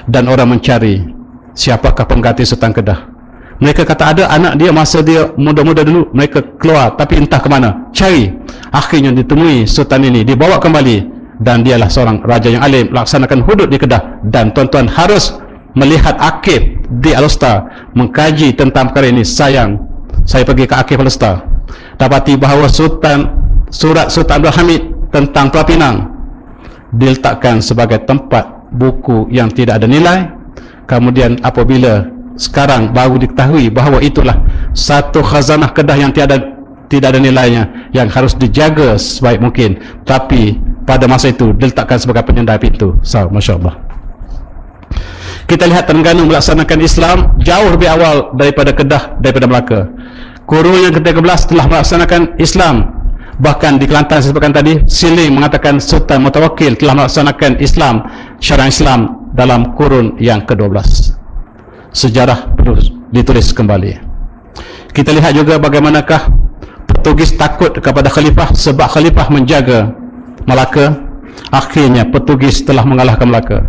Speaker 3: dan orang mencari siapakah pengganti Sultan Kedah. Mereka kata ada anak dia masa dia muda-muda dulu. Mereka keluar, tapi entah ke mana, cari. Akhirnya ditemui Sultan ini, dibawa kembali, dan dialah seorang raja yang alim, laksanakan hudud di Kedah. Dan tuan-tuan harus melihat Akif di Al-Usta, mengkaji tentang perkara ini. Sayang saya pergi ke Akif Al-Usta, dapati bahawa surat Sultan Abdul Hamid tentang Pulau Pinang diletakkan sebagai tempat buku yang tidak ada nilai. Kemudian apabila sekarang baru diketahui bahawa itulah satu khazanah Kedah yang tidak ada nilainya, yang harus dijaga sebaik mungkin, tapi pada masa itu diletakkan sebagai penyendai pintu. Masya Allah. Kita lihat Terengganu melaksanakan Islam jauh lebih awal daripada Kedah, daripada Melaka. Kurun yang ke-13 telah melaksanakan Islam. Bahkan di Kelantan saya sebutkan tadi, Siling mengatakan Sultan Mutawakkil telah melaksanakan Islam, syariat Islam dalam kurun yang ke-12. Sejarah perlu ditulis kembali. Kita lihat juga bagaimanakah Portugis takut kepada Khalifah sebab Khalifah menjaga Melaka. Akhirnya Portugis telah mengalahkan Melaka.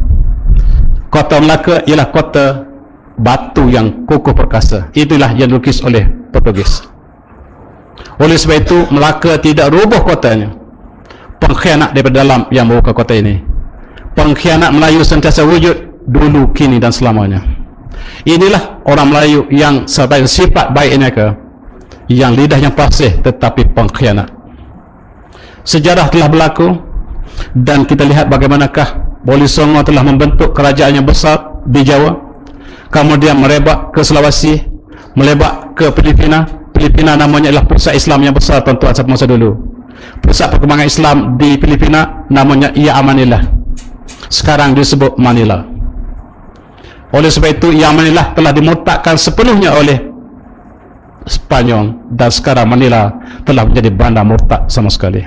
Speaker 3: Kota Melaka ialah kota batu yang kokoh perkasa. Itulah yang dilukis oleh Portugis. Oleh sebab itu Melaka tidak roboh kotanya. pengkhianat daripada dalam yang membuka kota ini. Pengkhianat Melayu sentiasa wujud dulu, kini dan selamanya. Inilah orang Melayu yang sebagai sifat baik mereka, yang lidahnya fasih tetapi pengkhianat. Sejarah telah berlaku dan kita lihat bagaimanakah Wali Songo telah membentuk kerajaan yang besar di Jawa, kemudian merebak ke Sulawesi, merebak ke Filipina. Filipina namanya adalah pusat Islam yang besar, tuan-tuan, satu masa dulu. Pusat perkembangan Islam di Filipina namanya Ia Amanillah, sekarang disebut Manila. Oleh sebab itu Ia Amanillah telah dimurtadkan sepenuhnya oleh Spanyol dan sekarang Manila telah menjadi bandar murtad sama sekali.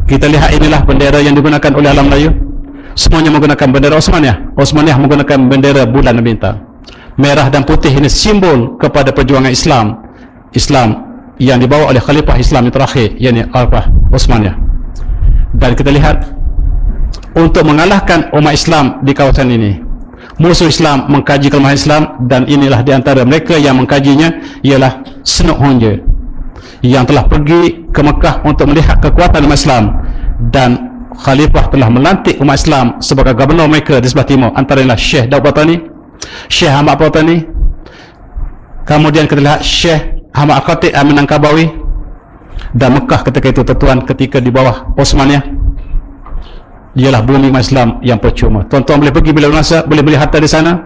Speaker 3: Kita lihat inilah bendera yang digunakan oleh alam Melayu. Semuanya menggunakan bendera Osmaniyah. Osmaniyah menggunakan bendera bulan dan bintang. Merah dan putih ini simbol kepada perjuangan Islam. Islam yang dibawa oleh Khalifah Islam yang terakhir, yakni Khalifah Osmaniyah. Dan kita lihat, untuk mengalahkan umat Islam di kawasan ini, musuh Islam mengkaji kelemahan Islam, dan inilah di antara mereka yang mengkajinya ialah Senok Honje, yang telah pergi ke Mekah untuk melihat kekuatan umat Islam, dan Khalifah telah melantik umat Islam sebagai gubernur mereka di sebelah timur, antaranya Syekh Daud Batani, Syekh Ahmad Batani, kemudian kita lihat Syekh Ahmad Al-Khatib Amin Angkabawi. Dan Mekah ketika itu, tuan-tuan, ketika di bawah Osmaniyah, ialah bumi umat Islam yang percuma. Tuan-tuan boleh pergi bila masa, boleh beli harta di sana,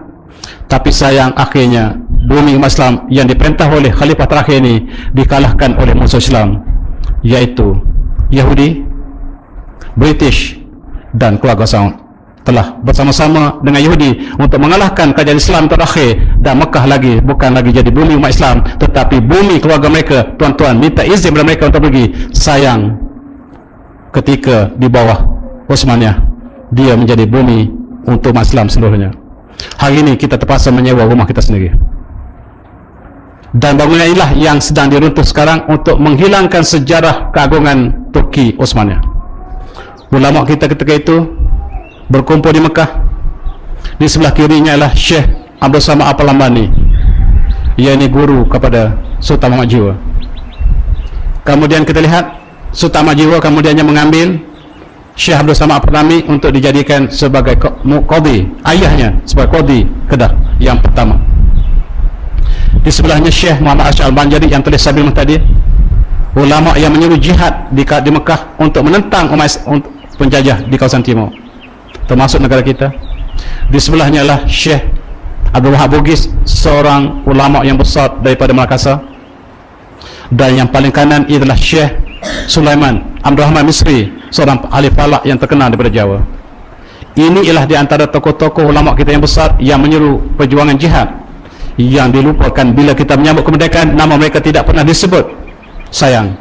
Speaker 3: tapi sayang akhirnya bumi umat Islam yang diperintah oleh Khalifah terakhir ini dikalahkan oleh musuh Islam, iaitu Yahudi, British dan keluarga Saud. Telah bersama-sama dengan Yahudi untuk mengalahkan kerajaan Islam terakhir, dan Mekah lagi bukan lagi jadi bumi umat Islam tetapi bumi keluarga mereka. Tuan-tuan, minta izin kepada mereka untuk pergi. Sayang, ketika di bawah Osmaniyah, dia menjadi bumi untuk umat Islam seluruhnya. Hari ini kita terpaksa menyewa rumah kita sendiri, dan bangunan inilah yang sedang diruntuh sekarang untuk menghilangkan sejarah keagungan Turki Osmaniyah. Ulama kita ketika itu berkumpul di Mekah. Di sebelah kirinya adalah Syekh Abdul Samad Al-Palambani, ia ini guru kepada Sultan Mahmud Jiwa. Kemudian kita lihat Sultan Mahmud Jiwa kemudiannya mengambil Syekh Abdul Samad Al-Palambani untuk dijadikan sebagai qadhi, ayahnya sebagai qadhi Kedah yang pertama. Di sebelahnya Syekh Muhammad Asy'ar Al-Banjari yang tulis Sabil Muhtadi, ulama yang menyuruh jihad di Mekah untuk menentang umat penjajah di kawasan timur, termasuk negara kita. Di sebelahnya adalah Syekh Abdul Wahab Bugis, seorang ulama yang besar daripada Makassar. Dan yang paling kanan ialah Syekh Sulaiman Abdul Rahman Misri, seorang ahli falak yang terkenal daripada Jawa. Ini ialah di antara tokoh-tokoh ulama kita yang besar yang menyuruh perjuangan jihad, yang dilupakan bila kita menyambut kemerdekaan. Nama mereka tidak pernah disebut, sayang.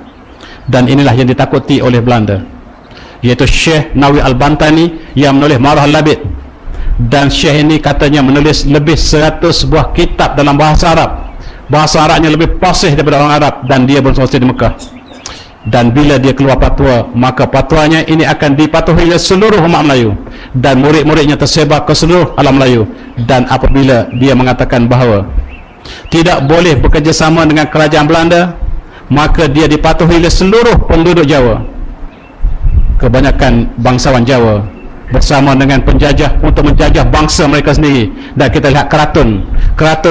Speaker 3: Dan inilah yang ditakuti oleh Belanda, iaitu Syekh Nawi Al-Bantani yang menulis Marah Al-Labid. Dan Syekh ini katanya menulis lebih 100 buah kitab dalam bahasa Arab. Bahasa Arabnya lebih fasih daripada orang Arab, dan dia berasal di Mekah. Dan bila dia keluar fatwa, maka fatwanya ini akan dipatuhi oleh seluruh umat Melayu, dan murid-muridnya tersebar ke seluruh alam Melayu. Dan apabila dia mengatakan bahawa tidak boleh bekerjasama dengan kerajaan Belanda, maka dia dipatuhi oleh seluruh penduduk Jawa. Kebanyakan bangsawan Jawa bersama dengan penjajah untuk menjajah bangsa mereka sendiri. Dan kita lihat keraton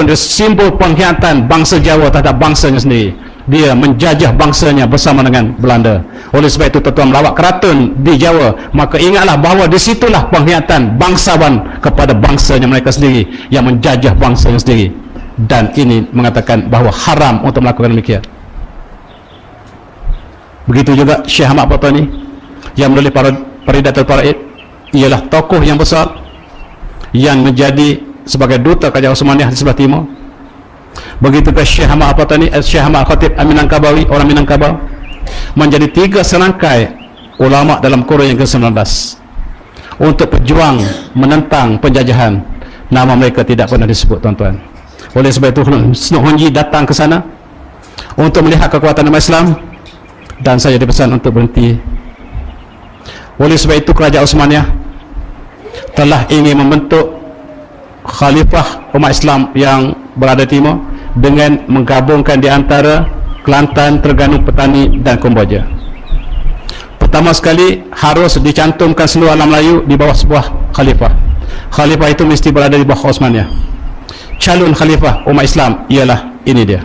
Speaker 3: itu simbol pengkhianatan bangsa Jawa terhadap bangsanya sendiri. Dia menjajah bangsanya bersama dengan Belanda. Oleh sebab itu, tuan-tuan, melawat keraton di Jawa, maka ingatlah bahawa disitulah pengkhianatan bangsawan kepada bangsanya mereka sendiri, yang menjajah bangsanya sendiri. Dan ini mengatakan bahawa haram untuk melakukan demikian. Begitu juga Syekh Ahmad Batani yang menulis Faridatul Faraid, ialah tokoh yang besar yang menjadi sebagai duta kerajaan Osmaniyah di sebelah timur. Begitu ke Syekh Ahmad Al-Fatani, Syekh Ahmad Al-Khatib Amin Angkabawi, orang Minangkabau, menjadi 3 serangkai ulama dalam kurun yang ke-19 untuk berjuang menentang penjajahan. Nama mereka tidak pernah disebut, tuan-tuan. Oleh sebab itu Senok Honji datang ke sana untuk melihat kekuatan umat Islam, dan saya dipesan untuk berhenti. Oleh sebab itu kerajaan Osmaniyah telah ingin membentuk Khalifah umat Islam yang berada timur dengan menggabungkan di antara Kelantan, Terengganu, Petani dan Kamboja. Pertama sekali harus dicantumkan seluruh alam Melayu di bawah sebuah khalifah. Khalifah itu mesti berada di bawah Osmaniyah. Calon khalifah umat Islam ialah ini dia,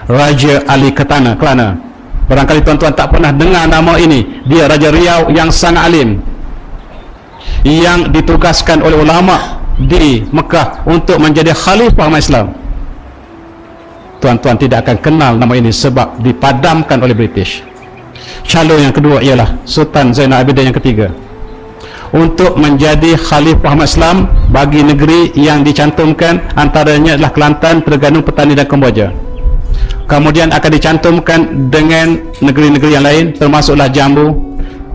Speaker 3: Raja Ali Kelana. Barangkali tuan-tuan tak pernah dengar nama ini. Dia Raja Riau yang sangat alim, yang ditugaskan oleh ulama di Mekah untuk menjadi khalifah umat Islam. Tuan-tuan tidak akan kenal nama ini sebab dipadamkan oleh British. Calon yang kedua ialah Sultan Zainal Abidin yang ketiga, untuk menjadi khalifah umat Islam bagi negeri yang dicantumkan antaranya adalah Kelantan, Terengganu, Petani dan Kemboja. Kemudian akan dicantumkan dengan negeri-negeri yang lain termasuklah Jambu,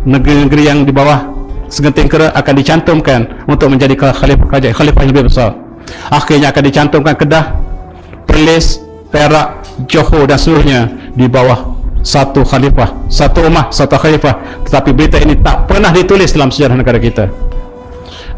Speaker 3: negeri-negeri yang di bawah Segenting Kera akan dicantumkan untuk menjadi khalifah yang lebih besar. Akhirnya akan dicantumkan Kedah, Perlis, Perak, Johor dan seluruhnya di bawah satu khalifah, satu ummah, satu khalifah. Tetapi berita ini tak pernah ditulis dalam sejarah negara kita.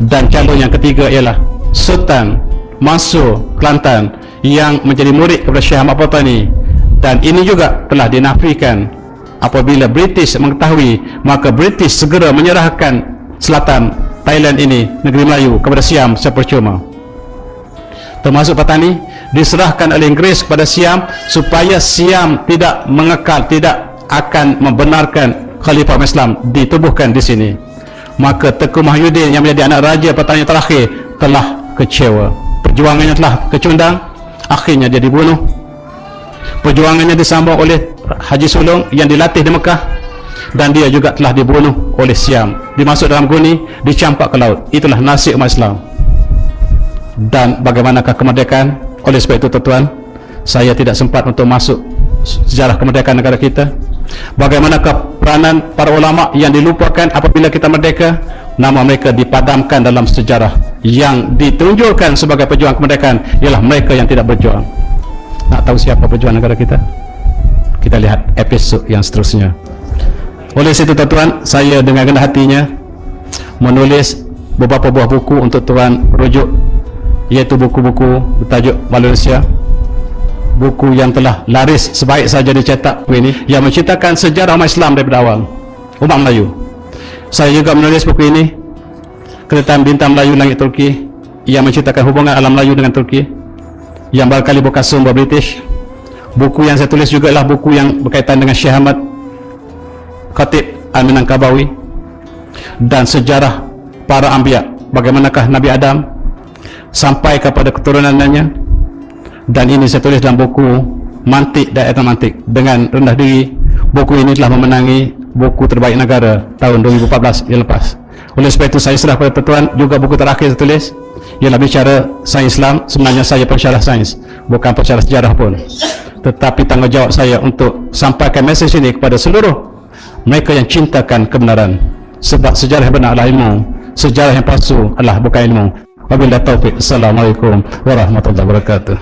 Speaker 3: Dan calon yang ketiga ialah Sultan Mansur Kelantan yang menjadi murid kepada Syekh Ahmad Patani, dan ini juga telah dinafikan. Apabila British mengetahui, maka British segera menyerahkan selatan Thailand ini, negeri Melayu, kepada Siam secara percuma. Termasuk Patani diserahkan oleh Inggeris kepada Siam supaya Siam tidak mengekal, tidak akan membenarkan khalifah Islam ditubuhkan di sini. Maka Tengku Mahyudin yang menjadi anak raja Patani terakhir telah kecewa. Perjuangannya telah kecundang, akhirnya dia dibunuh. Perjuangannya disambung oleh Haji Sulong yang dilatih di Mekah, dan dia juga telah dibunuh oleh Siam, dimasuk dalam guni, dicampak ke laut. Itulah nasib umat Islam. Dan bagaimanakah kemerdekaan? Oleh sebab itu tuan-tuan, saya tidak sempat untuk masuk sejarah kemerdekaan negara kita. Bagaimanakah peranan para ulama yang dilupakan apabila kita merdeka? Nama mereka dipadamkan dalam sejarah. Yang ditunjukkan sebagai pejuang kemerdekaan ialah mereka yang tidak berjuang. Nak tahu siapa pejuang negara kita? Kita lihat episod yang seterusnya. Oleh situ tuan-tuan, saya dengan rendah hatinya menulis beberapa buah buku untuk tuan rujuk, iaitu buku-buku bertajuk Malaysia, buku yang telah laris sebaik saja dicetak ini, yang menceritakan sejarah umat Islam daripada awal, umat Melayu. Saya juga menulis buku ini, Keretakan Bintang Melayu Langit Turki, yang menceritakan hubungan alam Melayu dengan Turki, yang barangkali bukan sumber British. Buku yang saya tulis juga adalah buku yang berkaitan dengan Syekh Ahmad Khatib Al-Minangkabawi dan sejarah para anbiya, bagaimanakah Nabi Adam sampai kepada keturunannya. Dan ini saya tulis dalam buku Mantik dan Etnomantik dengan rendah diri. Buku ini telah memenangi buku terbaik negara tahun 2014 yang lepas. Oleh sebab itu saya serah kepada tuan. Juga buku terakhir saya tulis ialah bicara sains Islam. Sebenarnya saya pensyarah sains, bukan pensyarah sejarah pun, tetapi tanggungjawab saya untuk sampaikan mesej ini kepada seluruh mereka yang cintakan kebenaran. Sebab sejarah yang benar adalah ilmu, sejarah yang palsu adalah bukan ilmu. Wabillahi taufiq. Assalamualaikum warahmatullahi wabarakatuh.